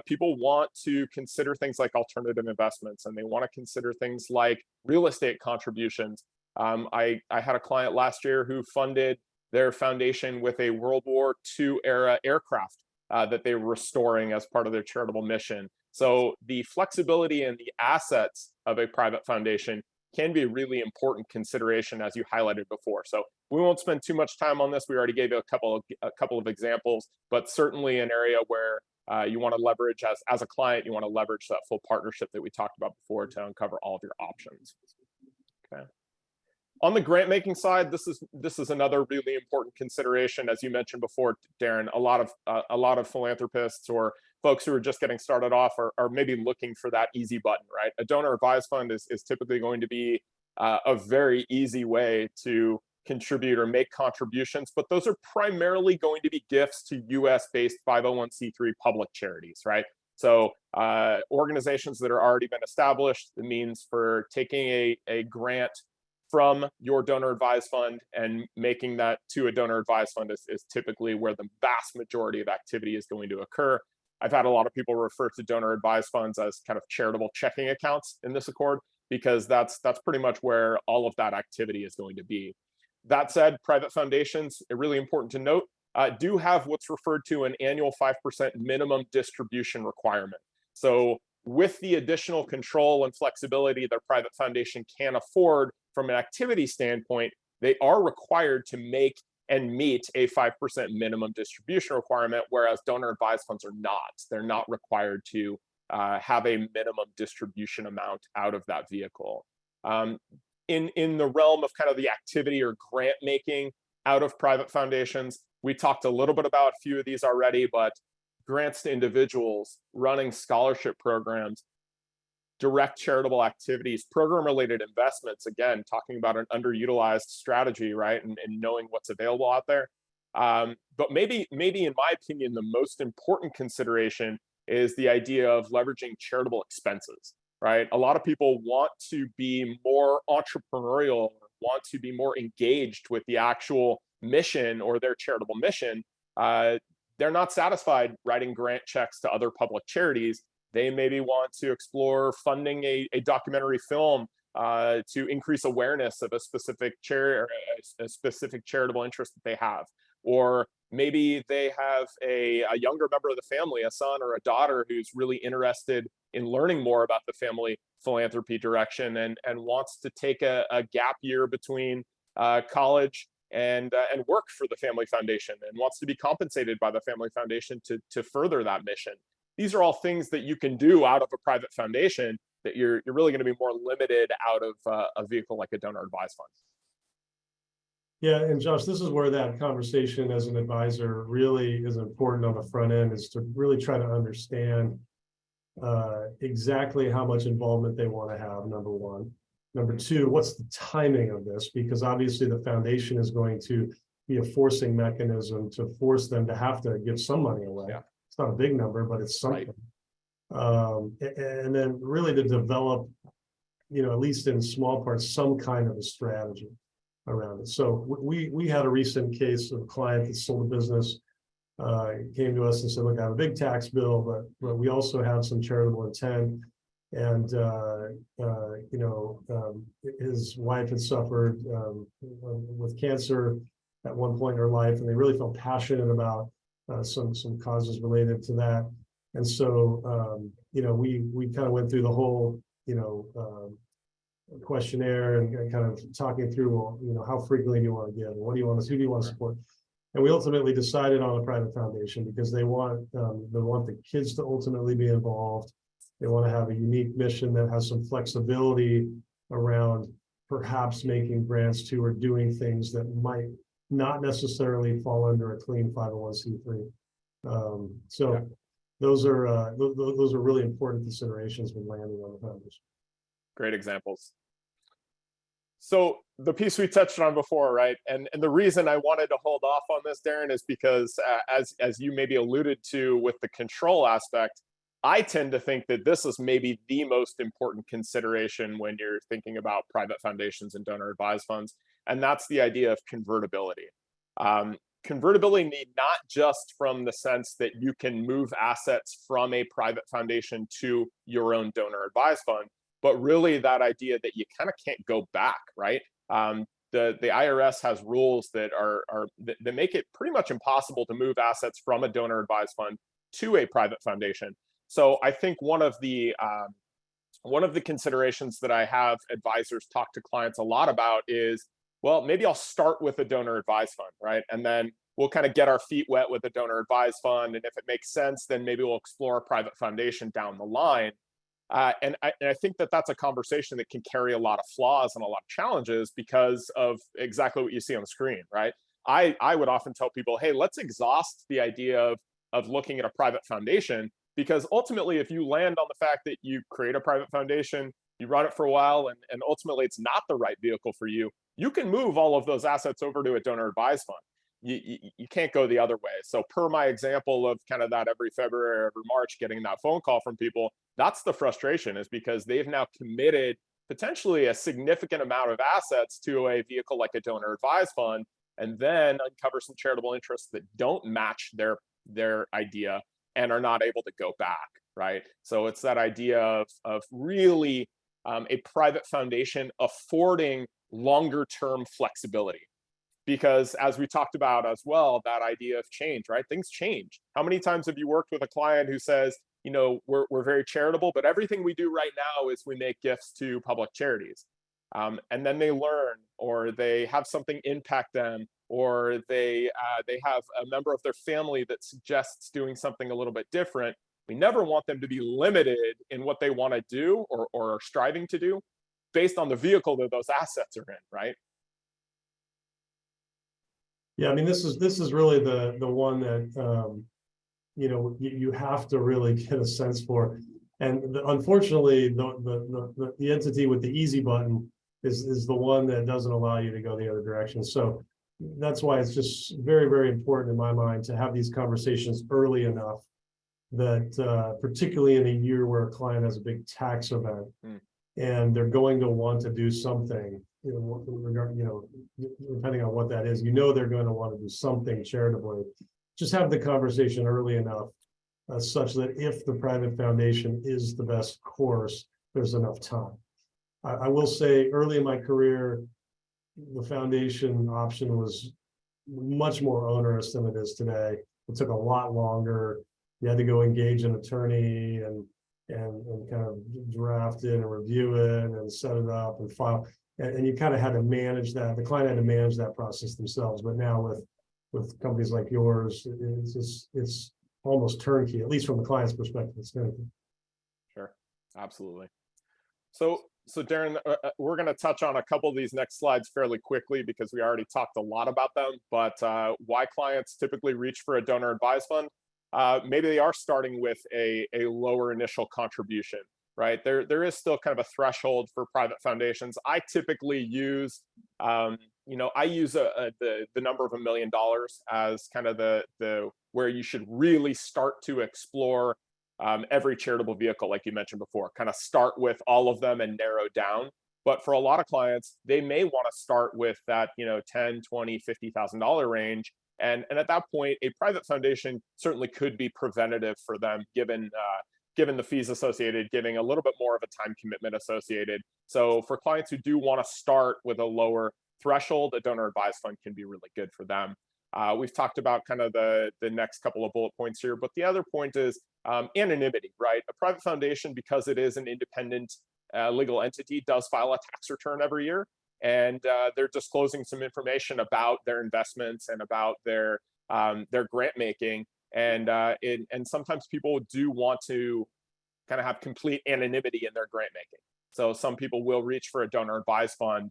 people want to consider things like alternative investments, and they want to consider things like real estate contributions. I had a client last year who funded their foundation with a World War II era aircraft that they were restoring as part of their charitable mission. So the flexibility and the assets of a private foundation can be a really important consideration, as you highlighted before. So we won't spend too much time on this. We already gave you a couple of examples, but certainly an area where you want to leverage as a client, you want to leverage that full partnership that we talked about before to uncover all of your options. Okay. On the grant making side, this is another really important consideration. As you mentioned before, Darren, a lot of philanthropists or folks who are just getting started off are maybe looking for that easy button, right? A donor advised fund is typically going to be a very easy way to contribute or make contributions, but those are primarily going to be gifts to US-based 501c3 public charities, right? So organizations that are already been established, the means for taking a grant from your donor advised fund and making that to a donor advised fund is typically where the vast majority of activity is going to occur. I've had a lot of people refer to donor advised funds as kind of charitable checking accounts in this accord, because that's pretty much where all of that activity is going to be. That said, private foundations, really important to note, do have what's referred to an annual 5% minimum distribution requirement. So with the additional control and flexibility that a private foundation can afford from an activity standpoint, they are required to make and meet a 5% minimum distribution requirement, whereas donor advised funds are not. They're not required to have a minimum distribution amount out of that vehicle. In the realm of kind of the activity or grant making out of private foundations, we talked a little bit about a few of these already, but grants to individuals, running scholarship programs, direct charitable activities, program-related investments, again, talking about an underutilized strategy, right? And knowing what's available out there. But maybe in my opinion, the most important consideration is the idea of leveraging charitable expenses, right? A lot of people want to be more entrepreneurial, want to be more engaged with the actual mission or their charitable mission. They're not satisfied writing grant checks to other public charities. They maybe want to explore funding a documentary film to increase awareness of a specific a specific charitable interest that they have. Or maybe they have a younger member of the family, a son or a daughter, who's really interested in learning more about the family philanthropy direction and wants to take a gap year between college and work for the Family Foundation and wants to be compensated by the Family Foundation to further that mission. These are all things that you can do out of a private foundation that you're really going to be more limited out of a vehicle like a donor advised fund. Yeah, and Josh, this is where that conversation as an advisor really is important on the front end, is to really try to understand exactly how much involvement they want to have, number one. Number two, what's the timing of this? Because obviously the foundation is going to be a forcing mechanism to force them to have to give some money away. Yeah. It's not a big number, but it's something. Right. And then really to develop, at least in small parts, some kind of a strategy around it. So we had a recent case of a client that sold a business, came to us and said, look, I have a big tax bill, but we also have some charitable intent. And, his wife had suffered with cancer at one point in her life, and they really felt passionate about some causes related to that. And so, we kind of went through the whole, questionnaire and kind of talking through, how frequently do you want to give, and what do you want to, who do you want to support? And we ultimately decided on a private foundation because they want the kids to ultimately be involved. They want to have a unique mission that has some flexibility around perhaps making grants to or doing things that might not necessarily fall under a clean 501c3. Those are really important considerations when landing on the foundation. Great examples. So the piece we touched on before, right? And the reason I wanted to hold off on this, Darren, is because as you maybe alluded to with the control aspect, I tend to think that this is maybe the most important consideration when you're thinking about private foundations and donor advised funds, and that's the idea of convertibility. Convertibility need not just from the sense that you can move assets from a private foundation to your own donor advised fund, but really that idea that you kind of can't go back, right? The IRS has rules that that make it pretty much impossible to move assets from a donor advised fund to a private foundation. So I think one of the considerations that I have advisors talk to clients a lot about is, well, maybe I'll start with a donor advised fund, right? And then we'll kind of get our feet wet with a donor advised fund. And if it makes sense, then maybe we'll explore a private foundation down the line. And I think that that's a conversation that can carry a lot of flaws and a lot of challenges because of exactly what you see on the screen, right? I would often tell people, hey, let's exhaust the idea of looking at a private foundation, because ultimately, if you land on the fact that you create a private foundation, you run it for a while, and ultimately it's not the right vehicle for you, you can move all of those assets over to a donor advised fund. You can't go the other way. So per my example of kind of that every February or every March getting that phone call from people, that's the frustration, is because they've now committed potentially a significant amount of assets to a vehicle like a donor advised fund, and then uncover some charitable interests that don't match their idea and are not able to go back, right? So it's that idea of really a private foundation affording longer term flexibility. Because as we talked about as well, that idea of change, right? Things change. How many times have you worked with a client who says, we're very charitable, but everything we do right now is we make gifts to public charities. And then they learn, or they have something impact them, or they have a member of their family that suggests doing something a little bit different. We never want them to be limited in what they want to do or are striving to do based on the vehicle that those assets are in, right? Yeah, I mean, this is really the one that you have to really get a sense for, and unfortunately, the entity with the easy button is the one that doesn't allow you to go the other direction. So that's why it's just very, very important in my mind to have these conversations early enough that, particularly in a year where a client has a big tax event, and they're going to want to do something, depending on what that is, they're going to want to do something charitably. Just have the conversation early enough such that if the private foundation is the best course, there's enough time. I will say early in my career, the foundation option was much more onerous than it is today. It took a lot longer. You had to go engage an attorney, and kind of draft it and review it and set it up and file. And you kind of had to manage that. The client had to manage that process themselves. But now with companies like yours, it's almost turnkey, at least from the client's perspective. It's turnkey. Sure, absolutely. So Darren, we're going to touch on a couple of these next slides fairly quickly because we already talked a lot about them. But why clients typically reach for a donor advised fund? Maybe they are starting with a lower initial contribution, right? There is still kind of a threshold for private foundations. I typically use, I use the number of $1 million as kind of the where you should really start to explore every charitable vehicle, like you mentioned before. Kind of start with all of them and narrow down. But for a lot of clients, they may want to start with that, $10, $20, $50,000 range. And at that point, a private foundation certainly could be preventative for them, given the fees associated, giving a little bit more of a time commitment associated. So for clients who do want to start with a lower threshold, a donor advised fund can be really good for them. We've talked about kind of the next couple of bullet points here, but the other point is anonymity, right? A private foundation, because it is an independent legal entity, does file a tax return every year. And they're disclosing some information about their investments and about their grant making, and sometimes people do want to kind of have complete anonymity in their grant making. So some people will reach for a donor advised fund,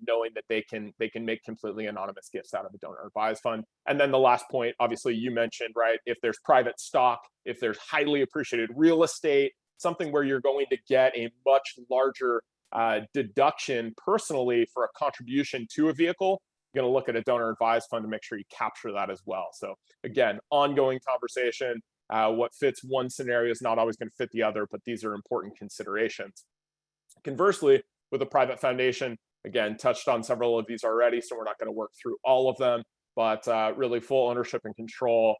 knowing that they can make completely anonymous gifts out of a donor advised fund. And then the last point, obviously, you mentioned, right? If there's private stock, if there's highly appreciated real estate, something where you're going to get a much larger deduction personally for a contribution to a vehicle, you're going to look at a donor advised fund to make sure you capture that as well. So again, ongoing conversation. What fits one scenario is not always going to fit the other, but these are important considerations. Conversely, with a private foundation, again, touched on several of these already, so we're not going to work through all of them, but really full ownership and control,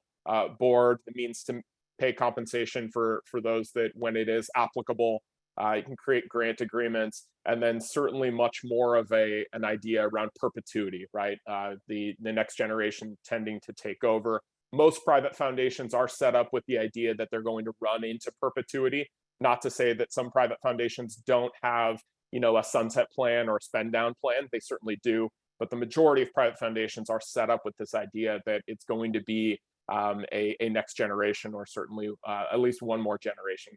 board, the means to pay compensation for those that when it is applicable. You can create grant agreements, and then certainly much more of an idea around perpetuity, right? The next generation tending to take over. Most private foundations are set up with the idea that they're going to run into perpetuity. Not to say that some private foundations don't have, a sunset plan or a spend down plan. They certainly do, but the majority of private foundations are set up with this idea that it's going to be a next generation, or certainly at least one more generation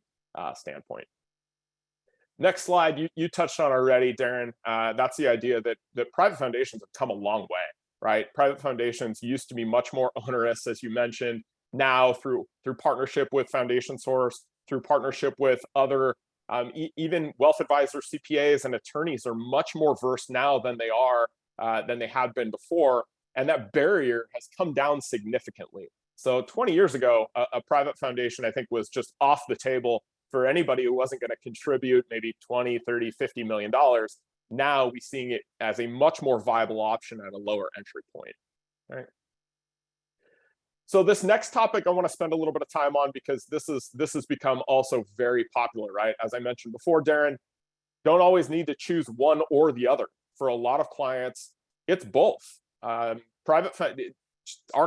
standpoint. Next slide, you touched on already, Darren. That's the idea that private foundations have come a long way, right? Private foundations used to be much more onerous, as you mentioned. Now, through partnership with Foundation Source, through partnership with other, even wealth advisors, CPAs, and attorneys are much more versed now than they had been before, and that barrier has come down significantly. So 20 years ago, a private foundation, I think, was just off the table for anybody who wasn't going to contribute maybe 20, 30, $50 million. Now we're seeing it as a much more viable option at a lower entry point. Right. So this next topic I want to spend a little bit of time on, because this has become also very popular, right? As I mentioned before, Darren, don't always need to choose one or the other. For a lot of clients, it's both. Our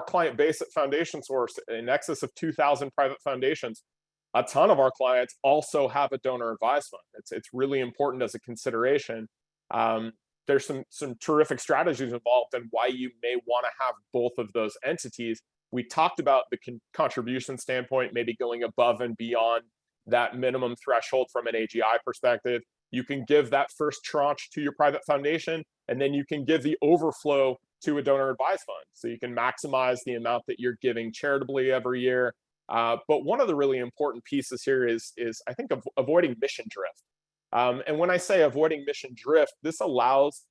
client base at Foundation Source, in excess of 2,000 private foundations, a ton of our clients also have a donor advised fund. It's really important as a consideration. There's some terrific strategies involved in why you may want to have both of those entities. We talked about the contribution standpoint, maybe going above and beyond that minimum threshold from an AGI perspective. You can give that first tranche to your private foundation, and then you can give the overflow to a donor advised fund. So you can maximize the amount that you're giving charitably every year. But one of the really important pieces here is I think, avoiding mission drift. And when I say avoiding mission drift, this allows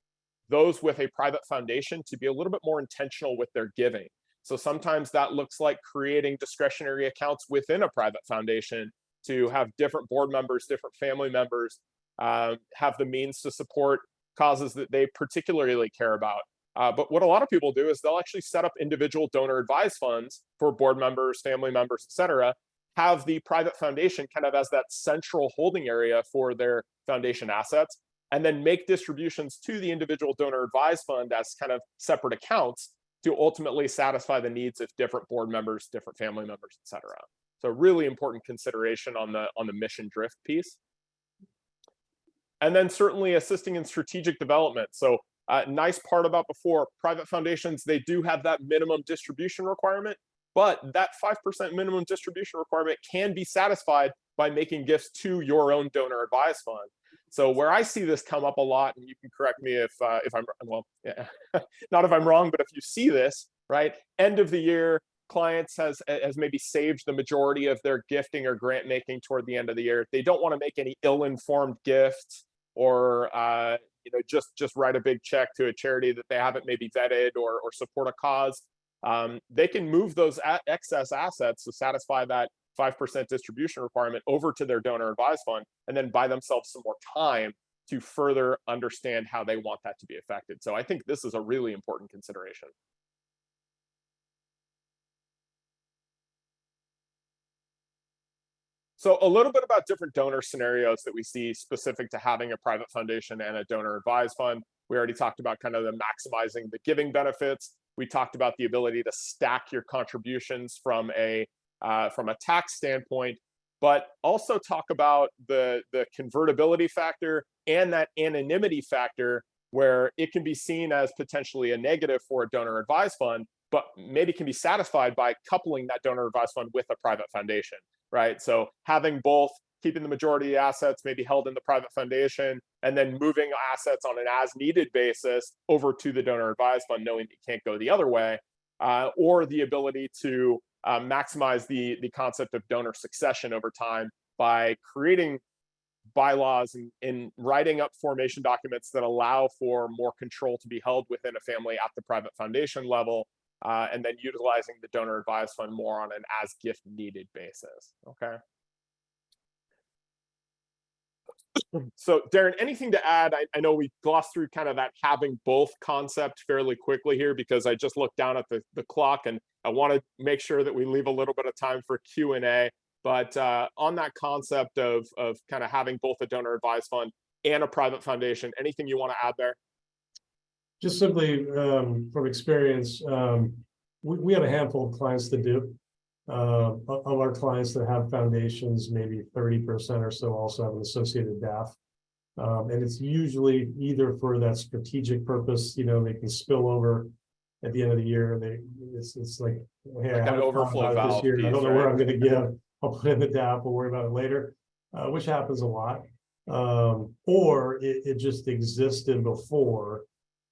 those with a private foundation to be a little bit more intentional with their giving. So sometimes that looks like creating discretionary accounts within a private foundation to have different board members, different family members, have the means to support causes that they particularly care about. But what a lot of people do is they'll actually set up individual donor advised funds for board members, family members, et cetera, have the private foundation kind of as that central holding area for their foundation assets, and then make distributions to the individual donor advised fund as kind of separate accounts to ultimately satisfy the needs of different board members, different family members, et cetera. So really important consideration on the mission drift piece. And then certainly assisting in strategic development. So nice part about before, private foundations, they do have that minimum distribution requirement, but that 5% minimum distribution requirement can be satisfied by making gifts to your own donor advised fund. So where I see this come up a lot, and you can correct me if I'm, well, yeah, not if I'm wrong, but if you see this, right, end of the year, clients has maybe saved the majority of their gifting or grant making toward the end of the year. They don't want to make any ill-informed gifts or just write a big check to a charity that they haven't maybe vetted or support a cause. They can move those excess assets to satisfy that 5% distribution requirement over to their donor advised fund, and then buy themselves some more time to further understand how they want that to be affected. So I think this is a really important consideration. So a little bit about different donor scenarios that we see specific to having a private foundation and a donor advised fund. We already talked about kind of the maximizing the giving benefits. We talked about the ability to stack your contributions from a tax standpoint, but also talk about the convertibility factor and that anonymity factor, where it can be seen as potentially a negative for a donor advised fund, but maybe can be satisfied by coupling that donor advised fund with a private foundation, right? So having both, keeping the majority of the assets maybe held in the private foundation, and then moving assets on an as-needed basis over to the donor advised fund, knowing it can't go the other way, or the ability to maximize the concept of donor succession over time by creating bylaws and writing up formation documents that allow for more control to be held within a family at the private foundation level, and then utilizing the donor advised fund more on an as gift needed basis. Okay. So Darren, anything to add? I know we glossed through kind of that having both concept fairly quickly here, because I just looked down at the clock and I want to make sure that we leave a little bit of time for Q&A. But on that concept of kind of having both a donor advised fund and a private foundation, anything you want to add there? Just simply from experience, we have a handful of clients that do. Of our clients that have foundations, maybe 30% or so also have an associated DAF. And it's usually either for that strategic purpose, they can spill over at the end of the year. It's like, hey, I had an overflow valve this year. I don't know where I'm going to give. I'll put in the DAF. We'll worry about it later, which happens a lot. Or it just existed before,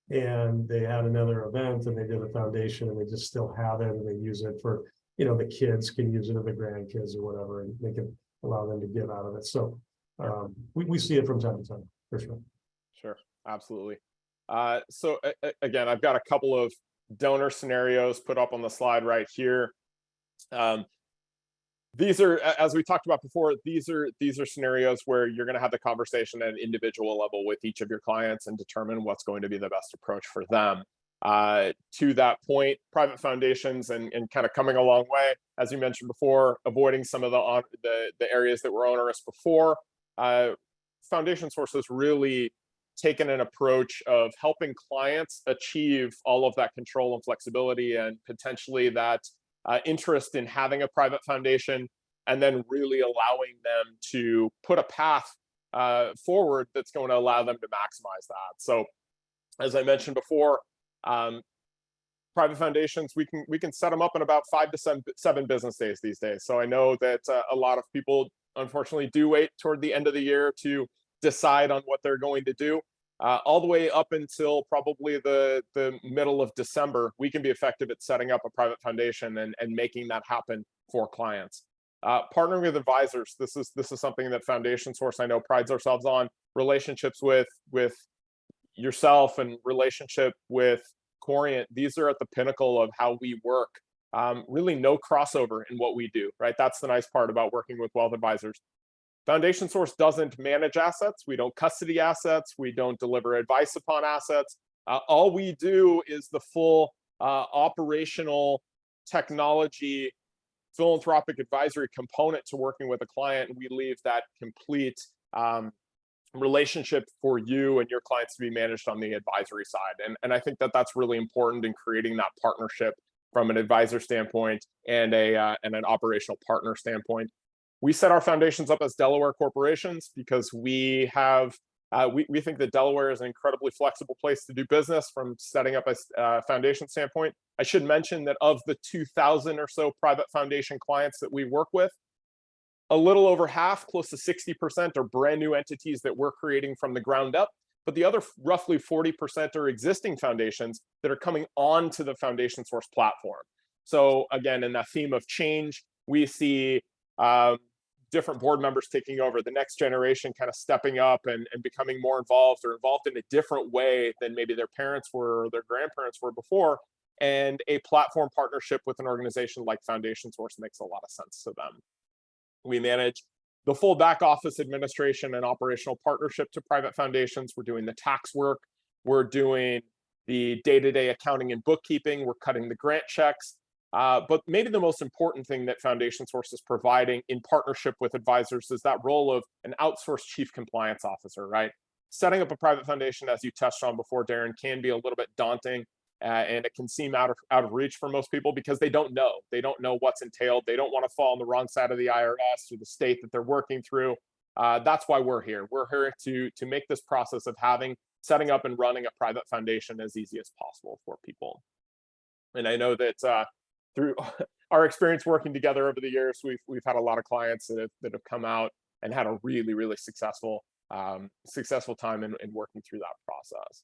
and they had another event and they did a foundation and they just still have it and they use it for, the kids can use it or the grandkids or whatever, and they can allow them to give out of it. So we see it from time to time, for sure. Sure, absolutely. So again, I've got a couple of donor scenarios put up on the slide right here. These are, as we talked about before, these are scenarios where you're going to have the conversation at an individual level with each of your clients and determine what's going to be the best approach for them. To that point, private foundations and kind of coming a long way, as you mentioned before, avoiding some of the areas that were onerous before. Foundation Source has really taken an approach of helping clients achieve all of that control and flexibility and potentially that interest in having a private foundation, and then really allowing them to put a path forward that's going to allow them to maximize that. So as I mentioned before, private foundations, we can set them up in about 5 to 7 business days these days. So I know that a lot of people unfortunately do wait toward the end of the year to decide on what they're going to do. All the way up until probably the middle of December, we can be effective at setting up a private foundation and making that happen for clients. Partnering with advisors, this is something that Foundation Source, I know, prides ourselves on. Relationships with yourself and relationship with Corient, these are at the pinnacle of how we work. Really no crossover in what we do, right? That's the nice part about working with wealth advisors. Foundation Source doesn't manage assets. We don't custody assets. We don't deliver advice upon assets. All we do is the full operational technology, philanthropic advisory component to working with a client. And we leave that complete relationship for you and your clients to be managed on the advisory side. And I think that that's really important in creating that partnership from an advisor standpoint and an operational partner standpoint. We set our foundations up as Delaware corporations because we think that Delaware is an incredibly flexible place to do business from setting up a foundation standpoint. I should mention that of the 2,000 or so private foundation clients that we work with, a little over half, close to 60%, are brand new entities that we're creating from the ground up. But the other roughly 40% are existing foundations that are coming onto the Foundation Source platform. So again, in that theme of change, we see different board members taking over, the next generation kind of stepping up and becoming more involved, or involved in a different way than maybe their parents were or their grandparents were before. And a platform partnership with an organization like Foundation Source makes a lot of sense to them. We manage the full back office administration and operational partnership to private foundations. We're doing the tax work. We're doing the day-to-day accounting and bookkeeping. We're cutting the grant checks. But maybe the most important thing that Foundation Source is providing in partnership with advisors is that role of an outsourced chief compliance officer, right? Setting up a private foundation, as you touched on before, Darren, can be a little bit daunting. And it can seem out of reach for most people because they don't know. They don't know what's entailed. They don't want to fall on the wrong side of the IRS or the state that they're working through. That's why we're here. We're here to make this process of setting up and running a private foundation as easy as possible for people. And I know that through our experience working together over the years, we've had a lot of clients that have come out and had a really, really successful time in working through that process.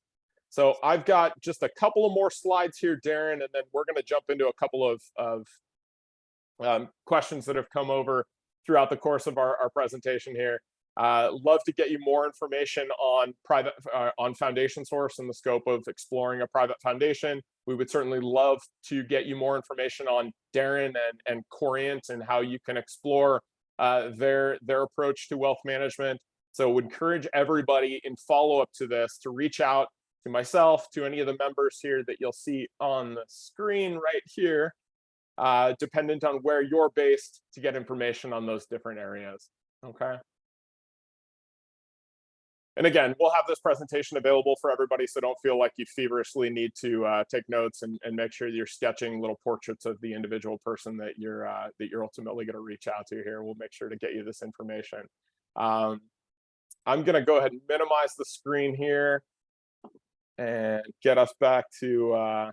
So I've got just a couple of more slides here, Darren, and then we're going to jump into a couple of questions that have come over throughout the course of our presentation here. Love to get you more information on on Foundation Source and the scope of exploring a private foundation. We would certainly love to get you more information on Darren and Corient and how you can explore their approach to wealth management. So would encourage everybody in follow-up to this to reach out to myself, to any of the members here that you'll see on the screen right here, dependent on where you're based, to get information on those different areas, okay? And again, we'll have this presentation available for everybody, so don't feel like you feverishly need to take notes and make sure you're sketching little portraits of the individual person that you're ultimately going to reach out to here. We'll make sure to get you this information. I'm going to go ahead and minimize the screen here and get us back to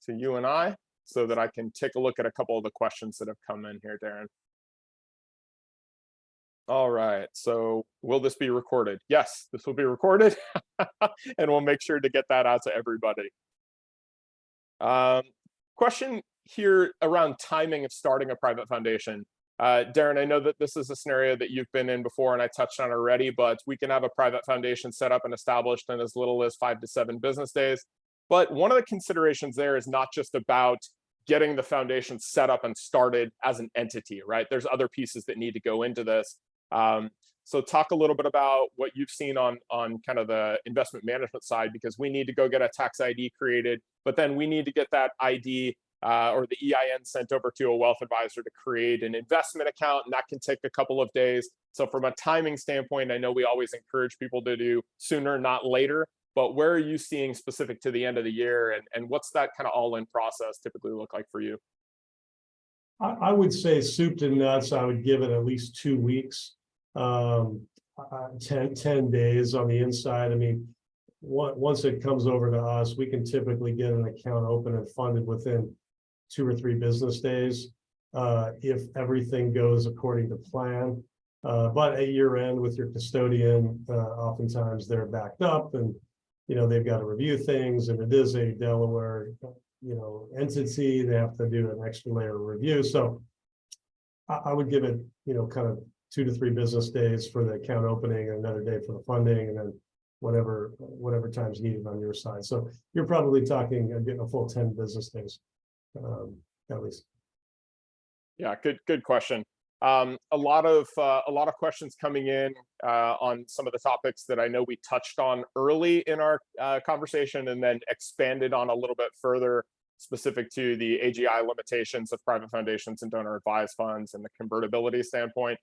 you and I, so that I can take a look at a couple of the questions that have come in here, Darren. All right, so will this be recorded? Yes, this will be recorded, and we'll make sure to get that out to everybody. Question here around timing of starting a private foundation. Darren, I know that this is a scenario that you've been in before and I touched on already, but we can have a private foundation set up and established in as little as 5 to 7 business days. But one of the considerations there is not just about getting the foundation set up and started as an entity, right? There's other pieces that need to go into this. So talk a little bit about what you've seen on kind of the investment management side, because we need to go get a tax ID created, but then we need to get that ID or the EIN sent over to a wealth advisor to create an investment account, and that can take a couple of days. So from a timing standpoint, I know we always encourage people to do sooner, not later, but where are you seeing specific to the end of the year, and what's that kind of all-in process typically look like for you? I would say soup to nuts, I would give it at least 2 weeks, 10 days on the inside. I mean, once it comes over to us, we can typically get an account open and funded within 2 or 3 business days, if everything goes according to plan. But at year end with your custodian, oftentimes they're backed up and, they've got to review things, and it is a Delaware, entity. They have to do an extra layer of review. So I would give it, kind of 2 to 3 business days for the account opening, and another day for the funding, and then whatever time's needed on your side. So you're probably talking getting a full 10 business days, at least. Yeah, good question. A lot of questions coming in on some of the topics that I know we touched on early in our conversation, and then expanded on a little bit further, specific to the AGI limitations of private foundations and donor advised funds and the convertibility standpoint.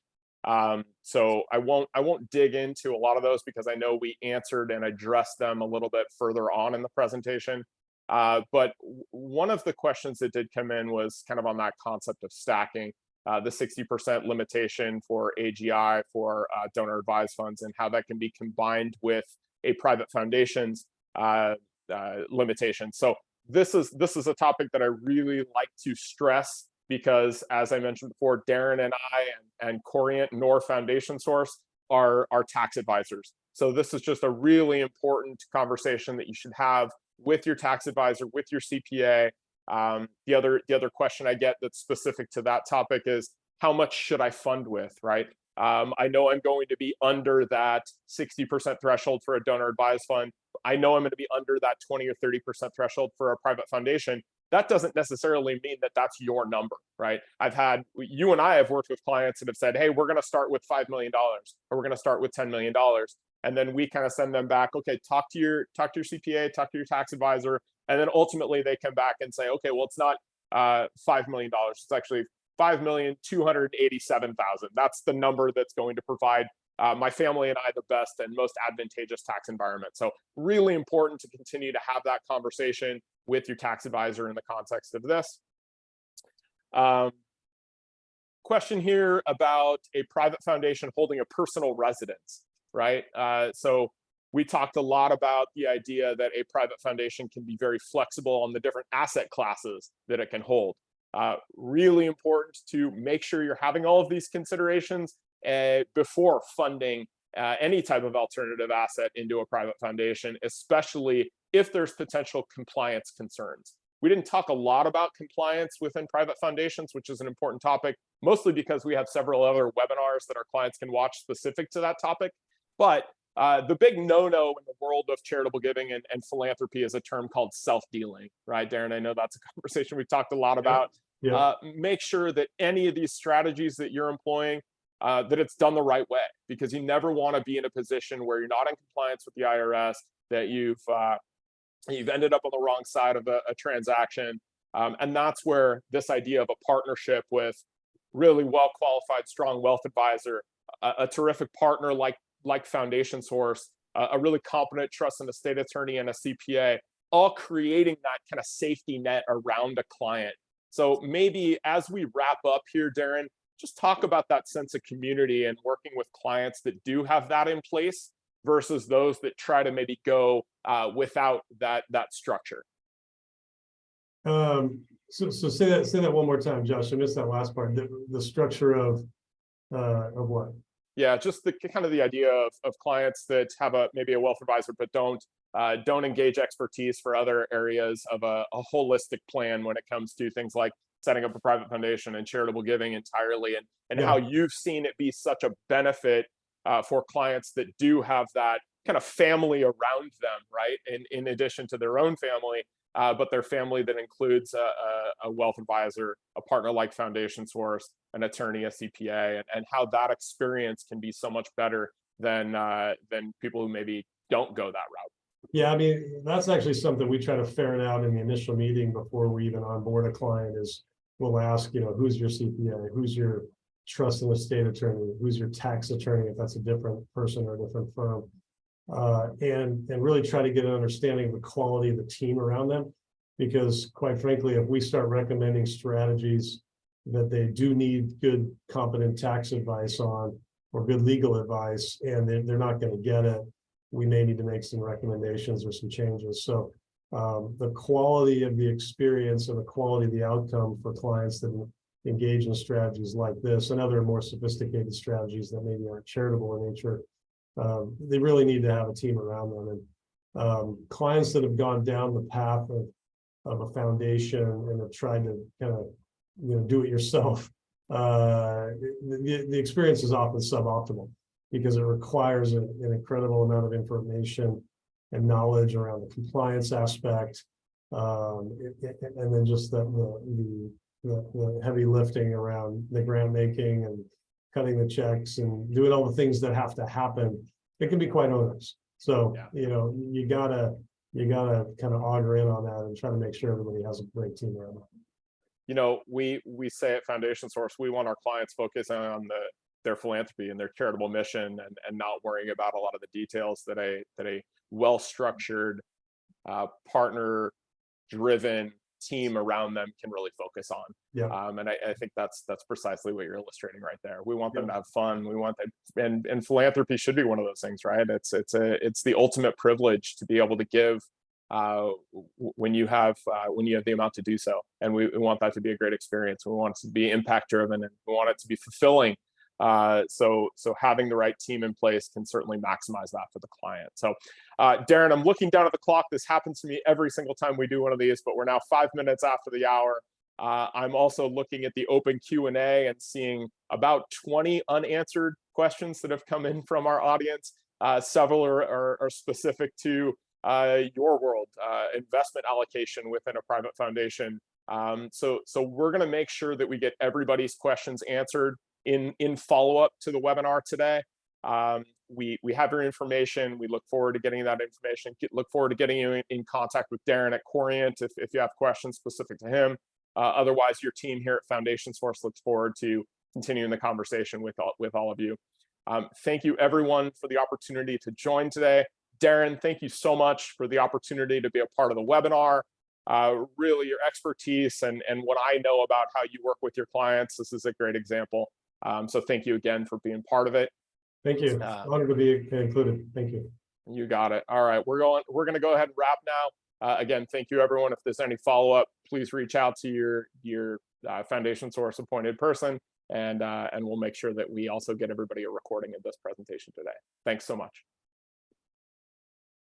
So I won't dig into a lot of those because I know we answered and addressed them a little bit further on in the presentation. But one of the questions that did come in was kind of on that concept of stacking, the 60% limitation for AGI for donor advised funds, and how that can be combined with a private foundation's limitation. So this is a topic that I really like to stress, because as I mentioned before, Darren and I and Corient nor Foundation Source are tax advisors. So this is just a really important conversation that you should have with your tax advisor, with your CPA. The other question I get that's specific to that topic is, how much should I fund with, right? I know I'm going to be under that 60% threshold for a donor advised fund. I know I'm going to be under that 20 or 30% threshold for a private foundation. That doesn't necessarily mean that that's your number, right? You and I have worked with clients that have said, hey, we're going to start with $5 million, or we're going to start with $10 million. And then we kind of send them back, okay, talk to your CPA, talk to your tax advisor. And then ultimately they come back and say, okay, well, it's not $5 million. It's actually $5,287,000. That's the number that's going to provide my family and I the best and most advantageous tax environment. So really important to continue to have that conversation with your tax advisor in the context of this. Question here about a private foundation holding a personal residence, right? So we talked a lot about the idea that a private foundation can be very flexible on the different asset classes that it can hold. Really important to make sure you're having all of these considerations before funding any type of alternative asset into a private foundation, especially if there's potential compliance concerns. We didn't talk a lot about compliance within private foundations, which is an important topic, mostly because we have several other webinars that our clients can watch specific to that topic. But the big no-no in the world of charitable giving and philanthropy is a term called self-dealing, right, Darren? I know that's a conversation we've talked a lot about. Yeah. Make sure that any of these strategies that you're employing, that it's done the right way, because you never want to be in a position where you're not in compliance with the IRS, that you've ended up on the wrong side of a transaction. And that's where this idea of a partnership with really well-qualified, strong wealth advisor, a terrific partner like Foundation Source, a really competent trust and estate attorney, and a CPA, all creating that kind of safety net around a client. So maybe as we wrap up here, Darren, just talk about that sense of community and working with clients that do have that in place versus those that try to maybe go without that structure. So say that one more time, Josh. I missed that last part. The structure of what? Yeah, just the kind of the idea of clients that have maybe a wealth advisor, but don't engage expertise for other areas of a holistic plan when it comes to things like setting up a private foundation and charitable giving entirely, and how you've seen it be such a benefit for clients that do have that kind of family around them, right? In addition to their own family, but their family that includes a wealth advisor, a partner like Foundation Source, an attorney, a CPA, and how that experience can be so much better than people who maybe don't go that route. Yeah, I mean, that's actually something we try to ferret out in the initial meeting before we even onboard a client. Is we'll ask, who's your CPA, who's your trust and estate attorney, who's your tax attorney, if that's a different person or a different firm, and really try to get an understanding of the quality of the team around them. Because quite frankly, if we start recommending strategies that they do need good, competent tax advice on, or good legal advice, and they're not going to get it, we may need to make some recommendations or some changes. So the quality of the experience and the quality of the outcome for clients that engage in strategies like this and other more sophisticated strategies that maybe aren't charitable in nature, they really need to have a team around them. And clients that have gone down the path of a foundation and have tried to kind of do it yourself, the experience is often suboptimal, because it requires an incredible amount of information and knowledge around the compliance aspect, and then just the heavy lifting around the grant making and cutting the checks and doing all the things that have to happen. It can be quite onerous. So you gotta kind of auger in on that and try to make sure everybody has a great team around them. We say at Foundation Source, we want our clients focusing on their philanthropy and their charitable mission, and not worrying about a lot of the details that a well-structured partner driven team around them can really focus on. Yeah. And I think that's precisely what you're illustrating right there. We want them Yeah. to have fun. We want them, and philanthropy should be one of those things, right? It's the ultimate privilege to be able to give when you have the amount to do so. And we want that to be a great experience. We want it to be impact driven, and we want it to be fulfilling. So having the right team in place can certainly maximize that for the client. So Darren, I'm looking down at the clock. This happens to me every single time we do one of these, but we're now 5 minutes after the hour. I'm also looking at the open Q&A and seeing about 20 unanswered questions that have come in from our audience. Several are specific to your world, investment allocation within a private foundation. So we're going to make sure that we get everybody's questions answered in follow-up to the webinar today. We have your information. We look forward to getting that information. Look forward to getting you in contact with Darren at Corient if you have questions specific to him. Otherwise, your team here at Foundation Source looks forward to continuing the conversation with all of you. Thank you, everyone, for the opportunity to join today. Darren, thank you so much for the opportunity to be a part of the webinar. Really, your expertise and what I know about how you work with your clients, this is a great example. So thank you again for being part of it. Thank you. Honored to be included. Thank you. You got it. All right, we're going to go ahead and wrap now. Again, thank you, everyone. If there's any follow-up, please reach out to your Foundation Source appointed person, and we'll make sure that we also get everybody a recording of this presentation today. Thanks so much.